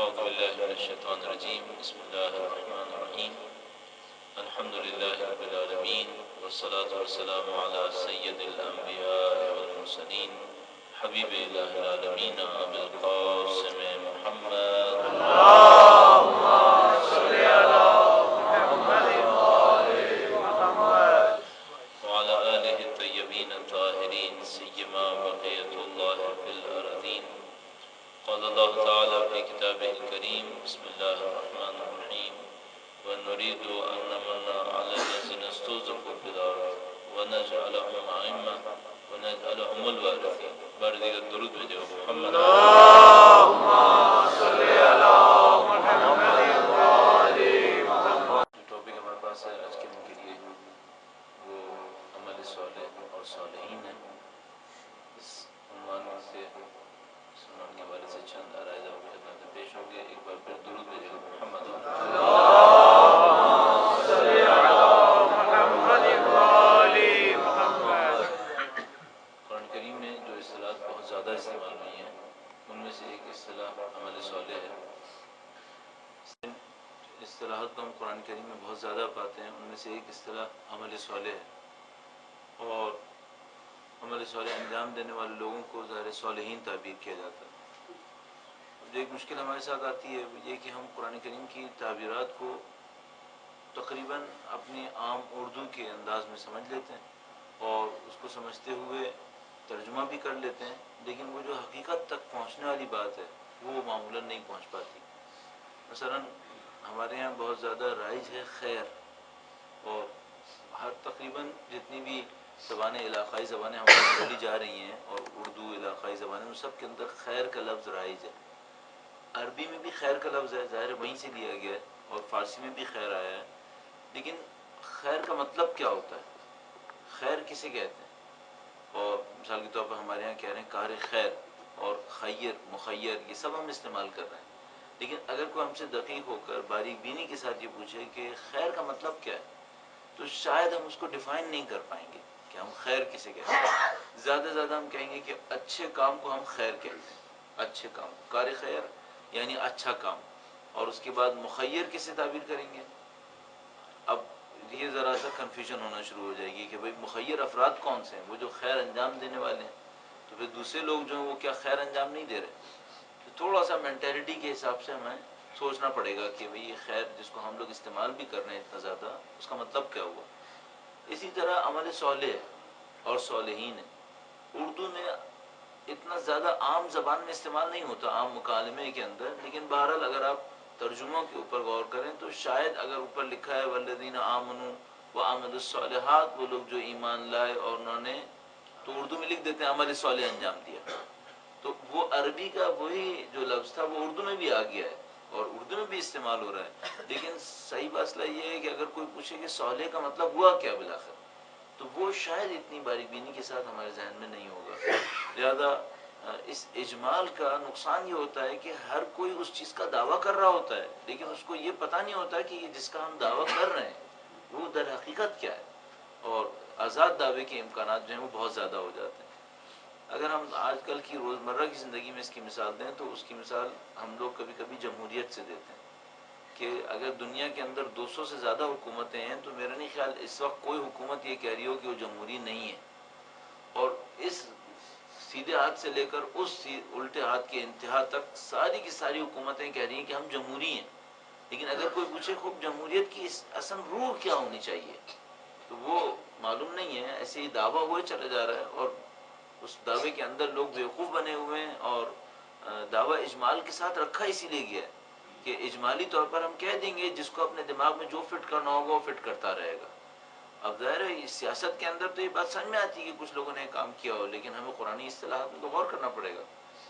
اعوذ باللہ من الشیطان الرجیم بسم اللہ الرحمن الرحیم الحمد للہ رب العالمین والصلاة والسلام علی سید الانبیاء والمرسلین حبیب الہ العالمین ابی القاسم محمد اللهم صل على محمد وآل محمد وعلى آلہ الطیبین الطاہرین سیما بقیت اللہ فی الارضین قال اللہ تعالی فی کتابہ الکریم بسم اللہ الرحمن الرحیم ونريد أن نمن على الذين استضعفوا في الأرض ونجعلهم أئمة ونجعلهم الوارثين بردی کا درود بھیجو محمد اللهم صل على محمد وآل محمد۔ جو ٹاپک ہمارے پاس ہے آج کے دن کے لیے وہ عمل صالح اور صالحین ہے۔ اس عنوان سے سنن کے حوالے سے چند عرائض آپ کی خدمت میں پیش ہوں گے۔ ایک بار پھر درود بھیجو محمد اللهم صل على محمد وآل محمد۔ قرآن کریم میں جو اصطلاحات بہت زیادہ استعمال ہوئی ہیں ان میں سے ایک اصطلاح عمل صالح ہے۔ اصطلاحات کو ہم قرآن کریم میں بہت زیادہ پاتے ہیں، ان میں سے ایک اصطلاح عمل صالح ہے، اور عمل صالح انجام دینے والے لوگوں کو ظاہر صالحین تعبیر کیا جاتا ہے۔ جو ایک مشکل ہمارے ساتھ آتی ہے وہ یہ کہ ہم قرآن کریم کی تعبیرات کو تقریباً اپنی عام اردو کے انداز میں سمجھ لیتے ہیں اور اس کو سمجھتے ہوئے ترجمہ بھی کر لیتے ہیں، لیکن وہ جو حقیقت تک پہنچنے والی بات ہے وہ معمولاً نہیں پہنچ پاتی۔ مثلاً ہمارے یہاں بہت زیادہ رائج ہے خیر، اور ہر تقریباً جتنی بھی زبانیں علاقائی زبانیں ہماری بولی جا رہی ہیں اور اردو علاقائی زبانیں، ان سب کے اندر خیر کا لفظ رائج ہے۔ عربی میں بھی خیر کا لفظ ہے، ظاہر وہیں سے لیا گیا ہے، اور فارسی میں بھی خیر آیا ہے، لیکن خیر کا مطلب کیا ہوتا ہے؟ خیر کسے کہتے ہیں؟ اور مثال کے طور پر ہمارے یہاں کہہ رہے ہیں کار خیر اور خیر مخیر، یہ سب ہم استعمال کر رہے ہیں، لیکن اگر کوئی ہم سے دقیق ہو کر باریک بینی کے ساتھ یہ پوچھے کہ خیر کا مطلب کیا ہے، تو شاید ہم اس کو ڈیفائن نہیں کر پائیں گے کہ ہم خیر کسے کہتے ہیں۔ زیادہ سے زیادہ ہم کہیں گے کہ اچھے کام کو ہم خیر کہتے ہیں، اچھے کام، کار خیر یعنی اچھا کام، اور اس کے بعد مخیر کسے تعبیر کریں گے؟ اب یہ ذرا سا کنفیوژن ہونا شروع ہو جائے گی کہ بھئی مخیر افراد کون سے ہیں؟ وہ جو خیر انجام دینے والے ہیں، تو پھر دوسرے لوگ جو ہیں وہ کیا خیر انجام نہیں دے رہے؟ تو تھوڑا سا مینٹیلٹی کے حساب سے ہمیں سوچنا پڑے گا کہ بھئی یہ خیر جس کو ہم لوگ استعمال بھی کر رہے ہیں اتنا زیادہ، اس کا مطلب کیا ہوا؟ اسی طرح عمل صالح اور صالحین ہے، اردو میں اتنا زیادہ عام زبان میں استعمال نہیں ہوتا، عام مکالمے کے اندر، لیکن بہرحال اگر آپ ترجموں کے اوپر غور کریں تو شاید اگر اوپر لکھا ہے والذین آمنوا وعملوا الصالحات، وہ لوگ جو ایمان لائے اور انہوں نے، تو اردو میں لکھ دیتے ہیں عمل صالح انجام دیا، تو وہ عربی کا وہی جو لفظ تھا وہ اردو میں بھی آ گیا ہے اور اردو میں بھی استعمال ہو رہا ہے، لیکن صحیح مسئلہ یہ ہے کہ اگر کوئی پوچھے کہ صالح کا مطلب ہوا کیا بالآخر، تو وہ شاید اتنی باریک بینی کے ساتھ ہمارے ذہن میں نہیں ہوگا۔ لہذا اس اجمال کا نقصان یہ ہوتا ہے کہ ہر کوئی اس چیز کا دعویٰ کر رہا ہوتا ہے، لیکن اس کو یہ پتہ نہیں ہوتا کہ یہ جس کا ہم دعویٰ کر رہے ہیں وہ در حقیقت کیا ہے، اور آزاد دعوے کے امکانات جو ہیں وہ بہت زیادہ ہو جاتے ہیں۔ اگر ہم آج کل کی روزمرہ کی زندگی میں اس کی مثال دیں تو اس کی مثال ہم لوگ کبھی کبھی جمہوریت سے دیتے ہیں کہ اگر دنیا کے اندر 200 سے زیادہ حکومتیں ہیں تو میرا نہیں خیال اس وقت کوئی حکومت یہ کہہ رہی ہو کہ وہ جمہوری نہیں ہے، اور اس سیدھے ہاتھ سے لے کر اس الٹے ہاتھ کے انتہا تک ساری کی ساری حکومتیں کہہ رہی ہیں کہ ہم جمہوری ہیں، لیکن اگر کوئی پوچھے خوب جمہوریت کی اصل روح کیا ہونی چاہیے، تو وہ معلوم نہیں ہے، ایسے ہی دعویٰ ہوئے چلے جا رہا ہے، اور اس دعوے کے اندر لوگ بیوقوف بنے ہوئے ہیں، اور دعویٰ اجمال کے ساتھ رکھا اسی لیے گیا ہے کہ اجمالی طور پر ہم کہہ دیں گے، جس کو اپنے دماغ میں جو فٹ کرنا ہوگا وہ فٹ کرتا رہے گا۔ اب ظاہر ہے سیاست کے اندر تو یہ بات سمجھ میں آتی ہے کہ کچھ لوگوں نے کام کیا ہو، لیکن ہمیں قرآنی اصطلاحات میں تو غور کرنا پڑے گا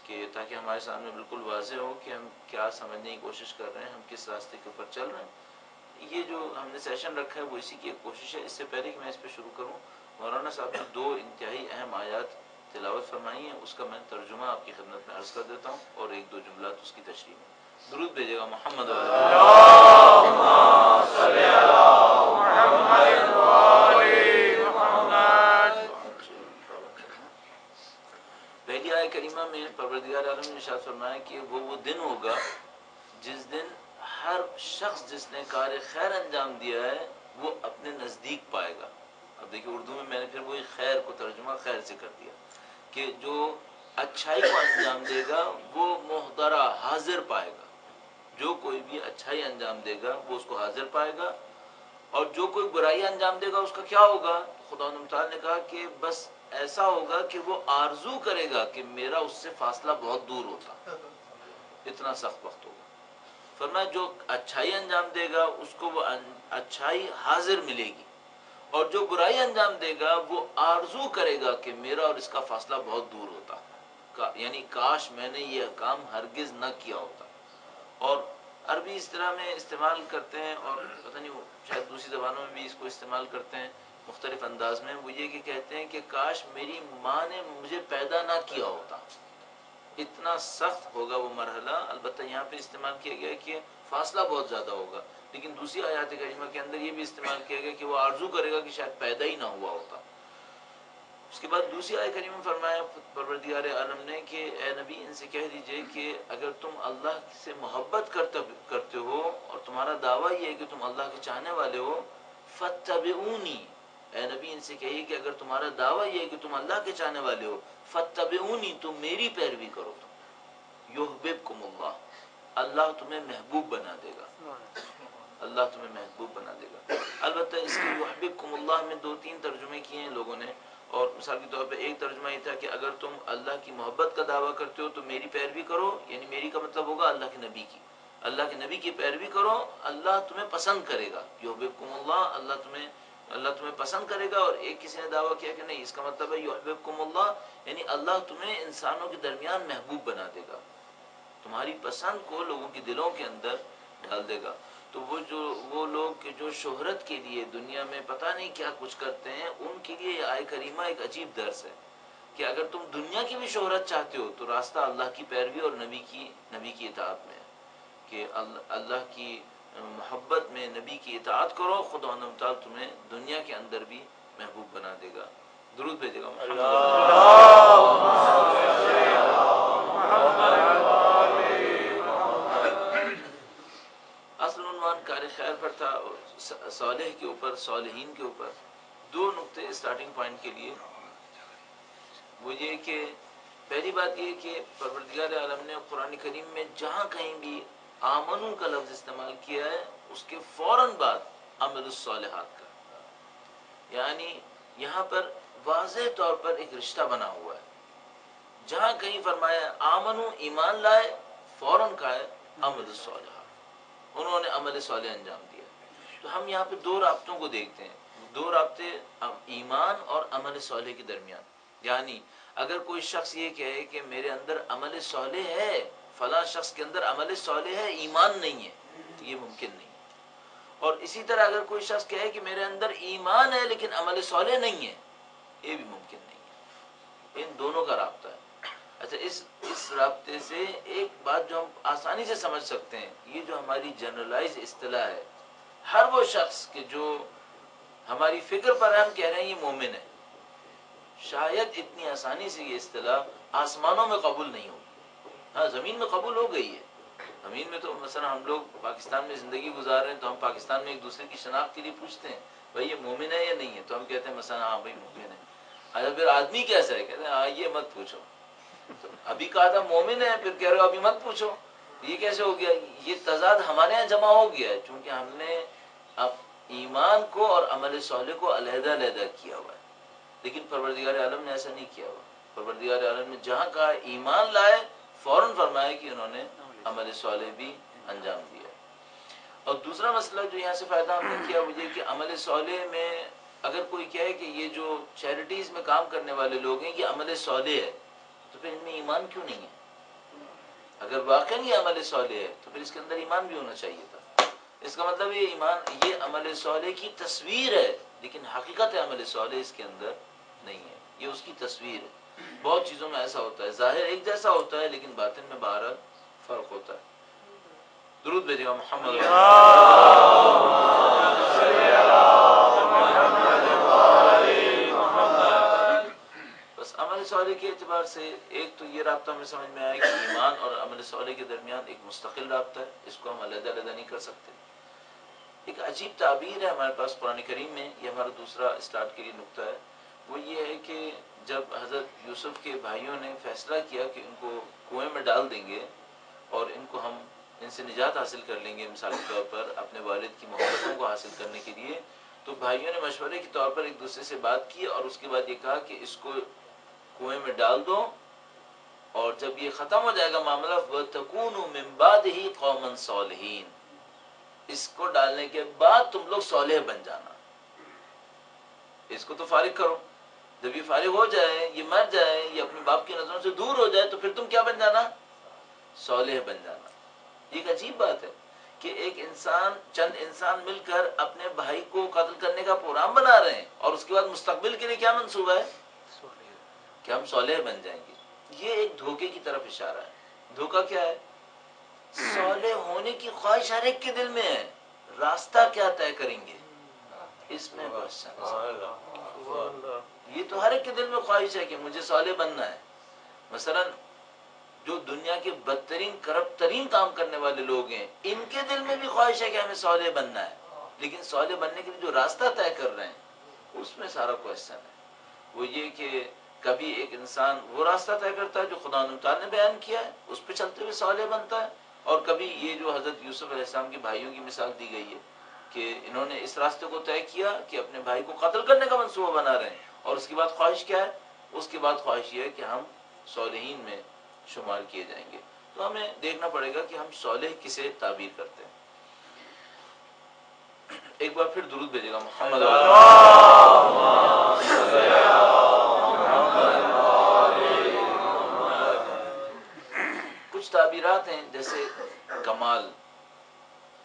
کہ تاکہ ہمارے سامنے بالکل واضح ہو کہ ہم کیا سمجھنے کی کوشش کر رہے ہیں، ہم کس راستے کے اوپر چل رہے ہیں۔ یہ جو ہم نے سیشن رکھا ہے وہ اسی کی ایک کوشش ہے۔ اس سے پہلے کہ میں اس پہ شروع کروں، مولانا صاحب نے 2 انتہائی اہم آیات تلاوت فرمائی ہیں، اس کا میں ترجمہ آپ کی خدمت میں عرض کر دیتا ہوں اور 1-2 جملات اس کی تشریح میں۔ درود بھیجے گا محمد اللهم صل على محمد وآل محمد۔ پہلی آیہ کریمہ میں پروردگار عالم نے ارشاد فرمایا کہ وہ دن ہوگا جس دن ہر شخص جس نے کار خیر انجام دیا ہے وہ اپنے نزدیک پائے گا. اب دیکھیں اردو میں نے پھر وہی خیر کو ترجمہ خیر سے کر دیا کہ جو اچھائی کو انجام دے گا وہ محضرہ حاضر پائے گا. جو کوئی بھی اچھائی انجام دے گا وہ اس کو حاضر پائے گا، اور جو کوئی برائی انجام دے گا اس کا کیا ہوگا؟ خدا تعالیٰ نے کہا کہ بس ایسا ہوگا کہ وہ آرزو کرے گا کہ میرا اس سے فاصلہ بہت دور ہوتا، اتنا سخت وقت ہوگا. فرمایا جو اچھائی انجام دے گا اس کو وہ اچھائی حاضر ملے گی، اور جو برائی انجام دے گا وہ آرزو کرے گا کہ میرا اور اس کا فاصلہ بہت دور ہوتا، یعنی کاش میں نے یہ کام ہرگز نہ کیا ہوتا. اور عربی اس طرح میں استعمال کرتے ہیں، اور پتہ نہیں وہ شاید دوسری زبانوں میں بھی اس کو استعمال کرتے ہیں مختلف انداز میں. وہ یہ کہ کہتے ہیں کہ کاش میری ماں نے مجھے پیدا نہ کیا ہوتا. اتنا سخت ہوگا وہ مرحلہ. البتہ یہاں پہ استعمال کیا گیا کہ فاصلہ بہت زیادہ ہوگا، لیکن دوسری آیات کریمہ کے اندر یہ بھی استعمال کیا گیا کہ وہ آرزو کرے گا کہ شاید پیدا ہی نہ ہوا ہوتا. اس کے بعد دوسری آیت کریمہ میں فرمایا پروردگار عالم نے کہ اے نبی ان سے کہہ دیجئے کہ اگر تم اللہ سے محبت کرتے ہو اور تمہارا دعویٰ یہ ہے کہ تم اللہ کے چاہنے والے ہو، فاتبعونی، اے نبی ان سے کہیے کہ اگر تمہارا دعویٰ یہ ہے کہ تم اللہ کے چاہنے والے ہو، فاتبعونی، تم میری پیروی کرو، یحببکم اللہ، اللہ تمہیں محبوب بنا دے گا. اللہ تمہیں محبوب بنا دے گا. البتہ اس کے یحببکم اللہ میں دو تین ترجمے کیے ہیں لوگوں نے، اور مثال کے طور پہ ایک ترجمہ یہ تھا کہ اگر تم اللہ کی محبت کا دعویٰ کرتے ہو تو میری پیروی کرو، یعنی میری کا مطلب ہوگا اللہ کے نبی کی، اللہ کے نبی کی پیروی کرو، اللہ تمہیں پسند کرے گا. یحببکم اللہ، اللہ تمہیں پسند کرے گا. اور ایک کسی نے دعویٰ کیا کہ نہیں، اس کا مطلب ہے یحببکم اللہ یعنی اللہ تمہیں انسانوں کے درمیان محبوب بنا دے گا، تمہاری پسند کو لوگوں کے دلوں کے اندر ڈال دے گا. تو وہ لوگ جو شہرت کے لیے دنیا میں پتہ نہیں کیا کچھ کرتے ہیں، ان کے لیے یہ آیت کریمہ ایک عجیب درس ہے کہ اگر تم دنیا کی بھی شہرت چاہتے ہو تو راستہ اللہ کی پیروی اور نبی کی اطاعت میں ہے، کہ اللہ کی محبت میں نبی کی اطاعت کرو، خدا تعالیٰ تمہیں دنیا کے اندر بھی محبوب بنا دے گا. درود بھیجے گا اصل عنوان کار خیر پر تھا، صالح کے اوپر، صالحین کے اوپر. دو نقطے اسٹارٹنگ پوائنٹ کے لیے. وہ یہ کہ پہلی بات یہ کہ پروردگار عالم نے قرآن کریم میں جہاں کہیں بھی آمنو کا لفظ استعمال کیا ہے اس کے فوراً بعد عمل الصالحات کا، یعنی یہاں پر واضح طور پر ایک رشتہ بنا ہوا ہے. جہاں کہیں فرمایا آمنو ایمان لائے، فوراً کہا ہے عمل الصالحات، انہوں نے عمل صالح انجام دیا. تو ہم یہاں پہ دو رابطوں کو دیکھتے ہیں، دو رابطے ایمان اور عمل صالح کے درمیان. یعنی اگر کوئی شخص یہ کہے کہ میرے اندر عمل صالح ہے، فلاں شخص کے اندر عمل صالح ہے، ایمان نہیں ہے، تو یہ ممکن نہیں. اور اسی طرح اگر کوئی شخص کہے کہ میرے اندر ایمان ہے لیکن عمل صالح نہیں ہے، یہ بھی ممکن نہیں ہے. ان دونوں کا رابطہ ہے. اچھا، اس رابطے سے ایک بات جو ہم آسانی سے سمجھ سکتے ہیں، یہ جو ہماری جنرلائز اصطلاح ہے، ہر وہ شخص کہ جو ہماری فکر پر ہم کہہ رہے ہیں یہ مومن ہے، شاید اتنی آسانی سے یہ اصطلاح آسمانوں میں قبول نہیں ہوگی. ہاں زمین میں قبول ہو گئی ہے. زمین میں تو مثلا ہم لوگ پاکستان میں زندگی گزار رہے ہیں تو ہم پاکستان میں ایک دوسرے کی شناخت کے لیے پوچھتے ہیں بھائی یہ مومن ہے یا نہیں ہے، تو ہم کہتے ہیں مثلا ہاں بھائی مومن ہے. اچھا پھر آدمی کیسا ہے، کہتے ہیں ہاں یہ مت پوچھو. ابھی کہا تھا مومن ہے، پھر کہہ رہے ہو ابھی مت پوچھو. یہ کیسے ہو گیا؟ یہ تضاد ہمارے یہاں جمع ہو گیا ہے، چونکہ ہم نے اب ایمان کو اور عمل صالح کو علیحدہ علیحدہ کیا ہوا ہے. لیکن پروردگار عالم نے ایسا نہیں کیا ہوا. پروردگار عالم نے جہاں کہا ایمان لائے، فوراً فرمایا کہ انہوں نے عمل صالح بھی انجام دیا. اور دوسرا مسئلہ جو یہاں سے فائدہ ہم نے کیا وہ یہ کہ عمل صالح میں اگر کوئی کہے کہ یہ جو چیریٹیز میں کام کرنے والے لوگ ہیں یہ عمل صالح ہے، تو پھر ان میں ایمان کیوں نہیں ہے؟ اگر واقعی یہ عمل صالح ہے تو پھر اس کے اندر ایمان بھی ہونا چاہیے تھا. اس کا مطلب یہ عمل صالح کی تصویر ہے، لیکن حقیقت عمل صالح اس کے اندر نہیں ہے، یہ اس کی تصویر ہے. بہت چیزوں میں ایسا ہوتا ہے، ظاہر ایک جیسا ہوتا ہے لیکن باطن میں بہرحال فرق ہوتا ہے. درود بھیجے گا محمد. بس عمل صالح کے اعتبار سے ایک تو یہ رابطہ ہمیں سمجھ میں آیا کہ ایمان اور عمل صالح کے درمیان ایک مستقل رابطہ ہے، اس کو ہم علیحدہ علیحدہ نہیں کر سکتے۔ ایک عجیب تعبیر ہے ہمارے پاس قرآن کریم میں، یہ ہمارا دوسرا اسٹارٹ کے لیے نقطہ ہے، وہ یہ ہے کہ جب حضرت یوسف کے بھائیوں نے فیصلہ کیا کہ ان کو کنویں میں ڈال دیں گے اور ان کو ہم ان سے نجات حاصل کر لیں گے مثال کے طور پر اپنے والد کی محبتوں کو حاصل کرنے کے لیے، تو بھائیوں نے مشورے کے طور پر ایک دوسرے سے بات کی اور اس کے بعد یہ کہا کہ اس کو کنویں میں ڈال دو، اور جب یہ ختم ہو جائے گا معاملہ وَتَكُونُوا مِن بَعْدِهِ قَوْمًا صَالِحِينَ، اس کو ڈالنے کے بعد تم لوگ صالح بن جانا، اس کو تو فارغ کرو، جب یہ فارغ ہو جائے، یہ مر جائے، یہ اپنے باپ کی نظروں سے دور ہو جائے تو پھر تم کیا بن جانا؟ صالح بن جانا۔ یہ ایک عجیب بات ہے کہ ایک انسان، چند انسان مل کر اپنے بھائی کو قتل کرنے کا پروگرام بنا رہے ہیں اور اس کے بعد مستقبل کے لیے کیا منصوبہ ہے کہ ہم صالح بن جائیں گے۔ یہ ایک دھوکے کی طرف اشارہ ہے۔ دھوکہ کیا ہے؟ صالح ہونے کی خواہش ہر ایک کے دل میں ہے، راستہ کیا طے کریں گے اس میں کوشچن۔ یہ تو ہر ایک کے دل میں خواہش ہے کہ مجھے صالح بننا ہے۔ مثلا جو دنیا کے بدترین کرپٹ ترین کام کرنے والے لوگ ہیں، ان کے دل میں بھی خواہش ہے کہ ہمیں صالح بننا ہے، لیکن صالح بننے کے لیے جو راستہ طے کر رہے ہیں اس میں سارا کوشچن ہے۔ وہ یہ کہ کبھی ایک انسان وہ راستہ طے کرتا ہے جو خدا تعالیٰ نے بیان کیا ہے، اس پہ چلتے ہوئے صالح بنتا ہے، اور کبھی یہ جو حضرت یوسف علیہ السلام کے بھائیوں کی مثال دی گئی ہے کہ انہوں نے اس راستے کو طے کیا کہ اپنے بھائی کو قتل کرنے کا منصوبہ بنا رہے ہیں، اور اس کے بعد خواہش کیا ہے؟ اس کے بعد خواہش یہ ہے کہ ہم صالحین میں شمار کیے جائیں گے۔ تو ہمیں دیکھنا پڑے گا کہ ہم صالح کسے تعبیر کرتے ہیں۔ ایک بار پھر درود بھیجے گا محمد کچھ تعبیرات ہیں جیسے کمال،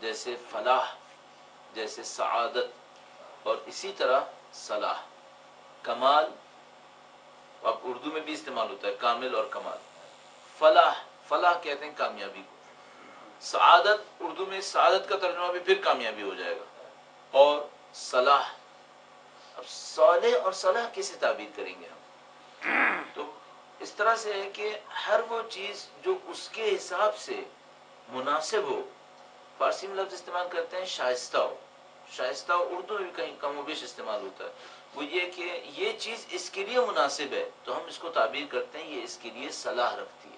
جیسے فلاح، جیسے سعادت، اور اسی طرح صلاح۔ کمال اب اردو میں بھی استعمال ہوتا ہے، کامل اور کمال۔ فلاح، فلاح کہتے ہیں کامیابی کو۔ سعادت، اردو میں سعادت کا ترجمہ بھی پھر کامیابی ہو جائے گا۔ اور صلاح، اب صالح اور صلاح کیسے تعبیر کریں گے ہم؟ تو اس طرح سے ہے کہ ہر وہ چیز جو اس کے حساب سے مناسب ہو۔ فارسی میں لفظ استعمال کرتے ہیں شائستہ ہو، شائستہ اردو میں بھی کہیں کم و بیش استعمال ہوتا ہے۔ وہ یہ کہ یہ چیز اس کے لیے مناسب ہے تو ہم اس کو تعبیر کرتے ہیں یہ اس کے لیے صلاح رکھتی ہے۔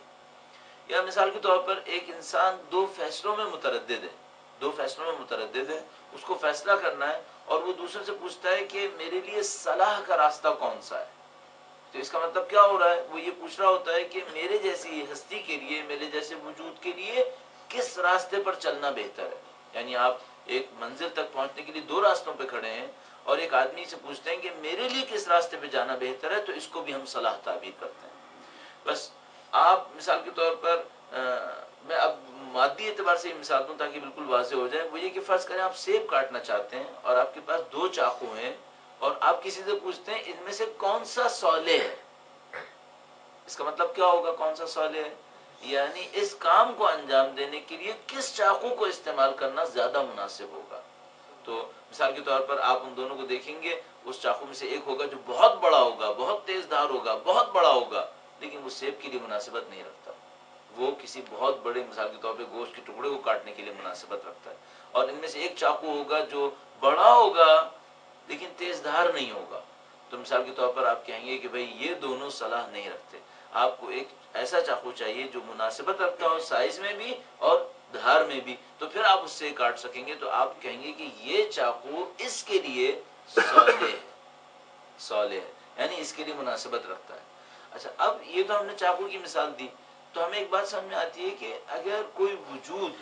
یا مثال کے طور پر ایک انسان دو فیصلوں میں متردد ہے، دو فیصلوں میں متردد ہے، اس کو فیصلہ کرنا ہے اور وہ دوسرے سے پوچھتا ہے کہ میرے لیے صلاح کا راستہ کون سا ہے، تو اس کا مطلب کیا ہو رہا ہے؟ وہ یہ پوچھ رہا ہوتا ہے کہ میرے جیسی ہستی کے لیے، میرے جیسے وجود کے لیے کس راستے پر چلنا بہتر ہے۔ یعنی آپ ایک منزل تک پہنچنے کے لیے دو راستوں پہ کھڑے ہیں اور ایک آدمی سے پوچھتے ہیں کہ میرے لیے کس راستے پہ جانا بہتر ہے، تو اس کو بھی ہم صلاح تعبیر کرتے ہیں۔ بس آپ مثال کے طور پر میں اب مادی اعتبار سے یہ مثال دوں تاکہ بالکل واضح ہو جائے، وہ یہ کہ فرض کریں آپ سیب کاٹنا چاہتے ہیں اور آپ کے پاس دو چاقو ہیں اور آپ کسی سے پوچھتے ہیں ان میں سے کون سا صالح ہے۔ اس کا مطلب کیا ہوگا کون سا صالح ہے؟ یعنی اس کام کو انجام دینے کے لیے کس چاقو کو استعمال کرنا زیادہ مناسب ہوگا۔ تو مثال کے طور پر آپ ان دونوں کو دیکھیں گے، اس چاقو میں سے ایک ہوگا جو بہت بڑا ہوگا، بہت تیز دھار ہوگا، بہت بڑا ہوگا، لیکن وہ سیب کے لیے مناسبت نہیں رکھتا، وہ کسی بہت بڑے مثال کے طور پہ گوشت کے ٹکڑے کو کاٹنے کے لیے مناسبت رکھتا ہے۔ اور ان میں سے ایک چاقو ہوگا جو بڑا ہوگا لیکن تیز دھار نہیں ہوگا، تو مثال کے طور پر آپ کہیں گے کہ بھئی یہ دونوں صلاح نہیں رکھتے، آپ کو ایک ایسا چاقو چاہیے جو مناسبت رکھتا ہو سائز میں بھی اور دھار میں بھی، تو پھر آپ اس سے کاٹ سکیں گے، تو آپ کہیں گے کہ یہ چاقو اس کے لیے صالح ہے، صالح ہے، یعنی اس کے لیے مناسبت رکھتا ہے۔ اچھا، اب یہ تو ہم نے چاقو کی مثال دی، تو ہمیں ایک بات سمجھ میں آتی ہے کہ اگر کوئی وجود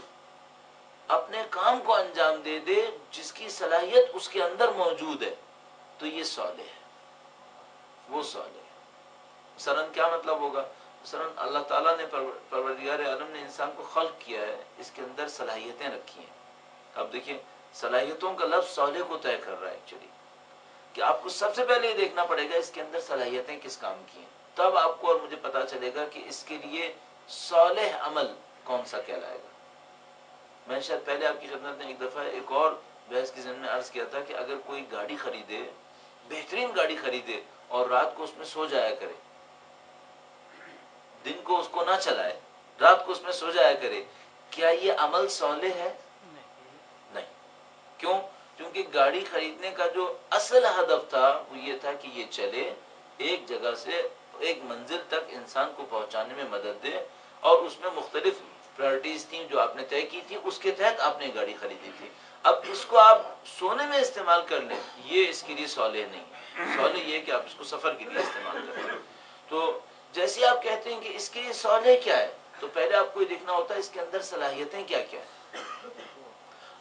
اپنے کام کو انجام دے دے جس کی صلاحیت اس کے اندر موجود ہے تو یہ صالح ہے، وہ صالح ہے۔ مثلاً کیا مطلب ہوگا؟ مثلاً اللہ تعالیٰ نے پروردگار عالم نے انسان کو خلق کیا ہے، اس کے اندر صلاحیتیں رکھی ہیں۔ اب دیکھیں صلاحیتوں کا لفظ صالح کو طے کر رہا ہے ایکچولی، کہ آپ کو سب سے پہلے یہ دیکھنا پڑے گا اس کے اندر صلاحیتیں کس کام کی ہیں، تب آپ کو اور مجھے پتا چلے گا کہ اس کے لیے صالح عمل کون سا کہلائے گا۔ میں شاید پہلے آپ کی خدمت میں ایک دفعہ ایک اور بحث کی ضمن میں عرض کیا تھا کہ اگر کوئی گاڑی خریدے، بہترین گاڑی خریدے اور رات کو اس میں سو جایا کرے، دن کو اس کو نہ چلائے، رات کو اس میں سو جایا کرے، کیا یہ عمل صالح ہے؟ نہیں۔ کیوں؟ کیونکہ گاڑی خریدنے کا جو اصل ہدف تھا وہ یہ تھا کہ یہ چلے، ایک جگہ سے ایک منزل تک انسان کو پہنچانے میں مدد دے، اور اس میں مختلف پرائرٹیز تھیں جو آپ نے طے کی تھی، اس کے تحت آپ نے گاڑی خریدی تھی۔ اب اس کو آپ سونے میں استعمال کر لیں، یہ اس کے لیے صالح نہیں۔ صالح یہ کہ آپ اس کو سفر کے لیے استعمال کریں۔ تو جیسے آپ کہتے ہیں کہ اس کے لیے صالح کیا ہے، تو پہلے آپ کو یہ دیکھنا ہوتا ہے اس کے اندر صلاحیتیں کیا کیا ہیں۔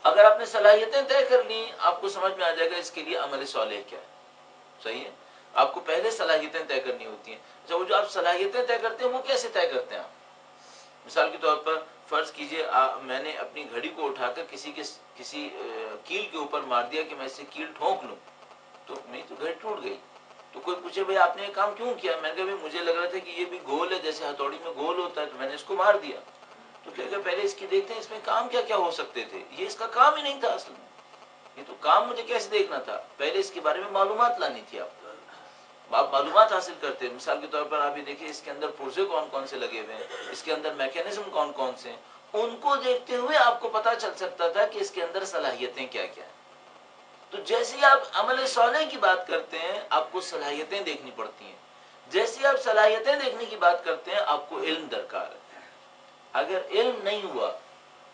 اگر آپ نے صلاحیتیں طے کر لی، آپ کو سمجھ میں آ جائے گا اس کے لیے عمل صالح کیا ہے۔ صحیح ہے؟ آپ کو پہلے صلاحیتیں طے کرنی ہوتی ہیں۔ اچھا، وہ جو آپ صلاحیتیں طے کرتے ہیں وہ کیسے طے کرتے ہیں آپ؟ مثال کے طور پر فرض کیجئے میں نے اپنی گھڑی کو اٹھا کر کسی کیل کے اوپر مار دیا کہ میں اس سے کیل ٹھونک لوں، تو میری تو گھڑی ٹوٹ گئی۔ تو کوئی پوچھے بھائی آپ نے یہ کام کیوں کیا؟ میں نے کہا مجھے لگ رہا تھا کہ یہ بھی گول ہے، جیسے ہتھوڑی میں گول ہوتا ہے، تو میں نے اس کو مار دیا۔ تو کہ پہلے اس کی دیکھتے ہیں اس میں کام کیا کیا ہو سکتے تھے، یہ اس کا کام ہی نہیں تھا اصل میں۔ یہ تو کام مجھے کیسے دیکھنا تھا، پہلے اس کے بارے میں معلومات لانی تھی۔ آپ معلومات حاصل کرتے ہیں۔ مثال کے طور پر آپ یہ دیکھیں اس کے اندر پرزے کون کون سے لگے ہوئے ہیں، اس کے اندر میکینزم کون کون سے ہیں، ان کو دیکھتے ہوئے آپ کو پتا چل سکتا تھا کہ اس کے اندر صلاحیتیں کیا کیا ہیں۔ تو جیسے ہی آپ عمل صالح کی بات کرتے ہیں آپ کو صلاحیتیں دیکھنی پڑتی ہیں، جیسے ہی آپ صلاحیتیں دیکھنے کی بات کرتے ہیں آپ کو علم درکار ہے۔ اگر علم نہیں ہوا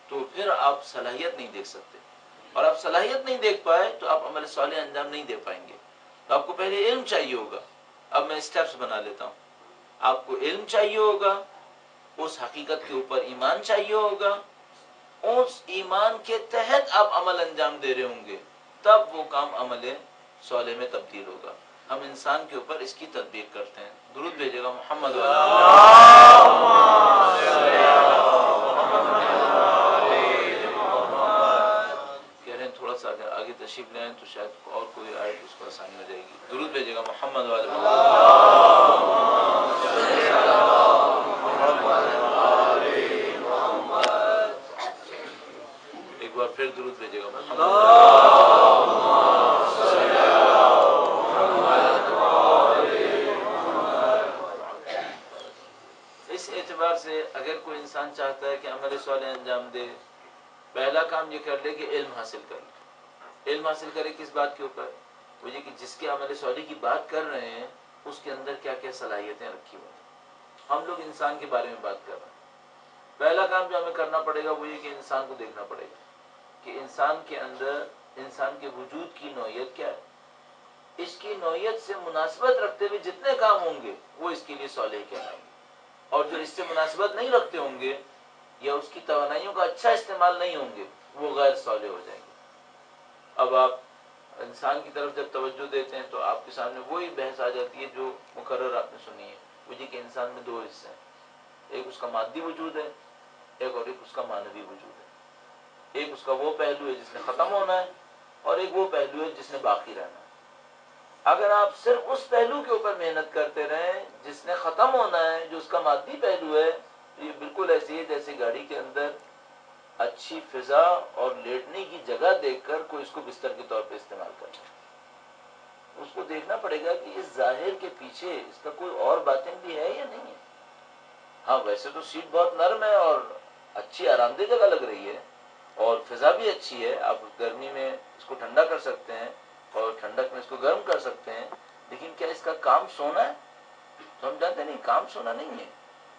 تو پھر آپ صلاحیت نہیں دیکھ سکتے، اور آپ صلاحیت نہیں دیکھ پائے تو آپ عمل صالح انجام نہیں دے پائیں گے۔ تو آپ کو پہلے علم چاہیے ہوگا۔ اب میں اسٹیپس بنا لیتا ہوں۔ آپ کو علم چاہیے ہوگا، اس حقیقت کے اوپر ایمان چاہیے ہوگا، اس ایمان کے تحت آپ عمل انجام دے رہے ہوں گے، تب وہ کام عمل صالح میں تبدیل ہوگا۔ ہم انسان کے اوپر اس کی تطبیق کرتے ہیں۔ درود بھیجے گا محمد کہہ رہے ہیں تھوڑا سا اگر آگے تشریف لائیں تو شاید اور کوئی آئے تو اس کو آسانی ہو جائے گی۔ درود بھیجے گا محمد ایک بار پھر درود بھیجے گا اس اعتبار سے اگر کوئی انسان چاہتا ہے کہ عمل صالح انجام دے، پہلا کام یہ کر لے کہ علم حاصل کر لے۔ علم حاصل کرے کس بات کے اوپر؟ وہ یہ کہ جس کے عمل صالح کی بات کر رہے ہیں اس کے اندر کیا کیا صلاحیتیں رکھی ہوئی ہیں۔ ہم لوگ انسان کے بارے میں بات کر رہے ہیں، پہلا کام جو ہمیں کرنا پڑے گا وہ یہ کہ انسان کو دیکھنا پڑے گا کہ انسان کے اندر، انسان کے وجود کی نوعیت کیا ہے۔ اس کی نوعیت سے مناسبت رکھتے ہوئے جتنے کام ہوں گے وہ اس کے لیے صالح کہلائیں گے، اور جو اس سے مناسبت نہیں رکھتے ہوں گے یا اس کی توانائیوں کا اچھا استعمال نہیں ہوں گے وہ غیر صالح ہو جائیں گے۔ اب آپ انسان کی طرف جب توجہ دیتے ہیں تو آپ کے سامنے وہی بحث آ جاتی ہے جو مقرر آپ نے سنی ہے، وہ یہ کہ انسان میں دو حصے ہیں، ایک اس کا مادی وجود ہے، ایک اس کا معنوی وجود ہے۔ ایک اس کا وہ پہلو ہے جس نے ختم ہونا ہے، اور ایک وہ پہلو ہے جس نے باقی رہنا ہے۔ اگر آپ صرف اس پہلو کے اوپر محنت کرتے رہیں جس نے ختم ہونا ہے، جو اس کا مادی پہلو ہے، تو یہ بالکل ایسے ہی جیسے گاڑی کے اندر اچھی فضا اور لیٹنے کی جگہ دیکھ کر کوئی اس کو بستر کے طور پہ استعمال کرنا۔ اس کو دیکھنا پڑے گا کہ اس ظاہر کے پیچھے اس کا کوئی اور باطن بھی ہے یا نہیں ہے۔ ہاں ویسے تو سیٹ بہت نرم ہے اور اچھی آرام دہ جگہ لگ رہی ہے، اور فضا بھی اچھی ہے، آپ گرمی میں اس کو ٹھنڈا کر سکتے ہیں اور ٹھنڈک میں اس کو گرم کر سکتے ہیں، لیکن کیا اس کا کام سونا ہے؟ تو ہم جانتے نہیں، کام سونا نہیں ہے،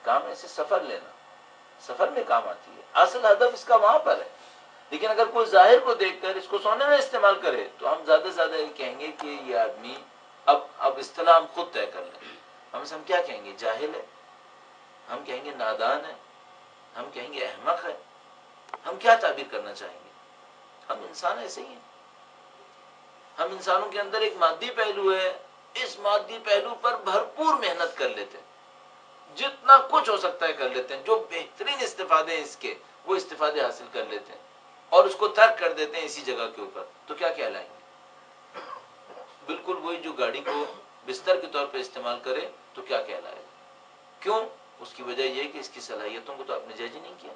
کام ایسے سفر لینا، سفر میں کام آتی ہے، اصل ہدف اس کا وہاں پر ہے۔ لیکن اگر کوئی ظاہر کو دیکھ کر اس کو سونے میں استعمال کرے تو ہم زیادہ سے زیادہ یہ کہیں گے کہ یہ آدمی، اب اصطلاح ہم خود طے کر لیں، ہم کیا کہیں گے؟ جاہل ہے، ہم کہیں گے نادان ہے، ہم کہیں گے احمق ہے، ہم کیا تعبیر کرنا چاہیں گے؟ ہم انسان ایسے ہی ہیں۔ ہم انسانوں کے اندر ایک مادی پہلو ہے، اس مادی پہلو پر بھرپور محنت کر لیتے ہیں، جتنا کچھ ہو سکتا ہے کر لیتے ہیں، جو بہترین استفادے ہیں اس کے وہ استفادے حاصل کر لیتے ہیں، اور اس کو ترک کر دیتے ہیں اسی جگہ کے اوپر، تو کیا کہلائیں گے؟ بالکل وہی جو گاڑی کو بستر کے طور پہ استعمال کرے تو کیا کہلائے گا؟ کیوں؟ اس کی وجہ یہ کہ اس کی صلاحیتوں کو تو آپ نے جج ہی نہیں کیا۔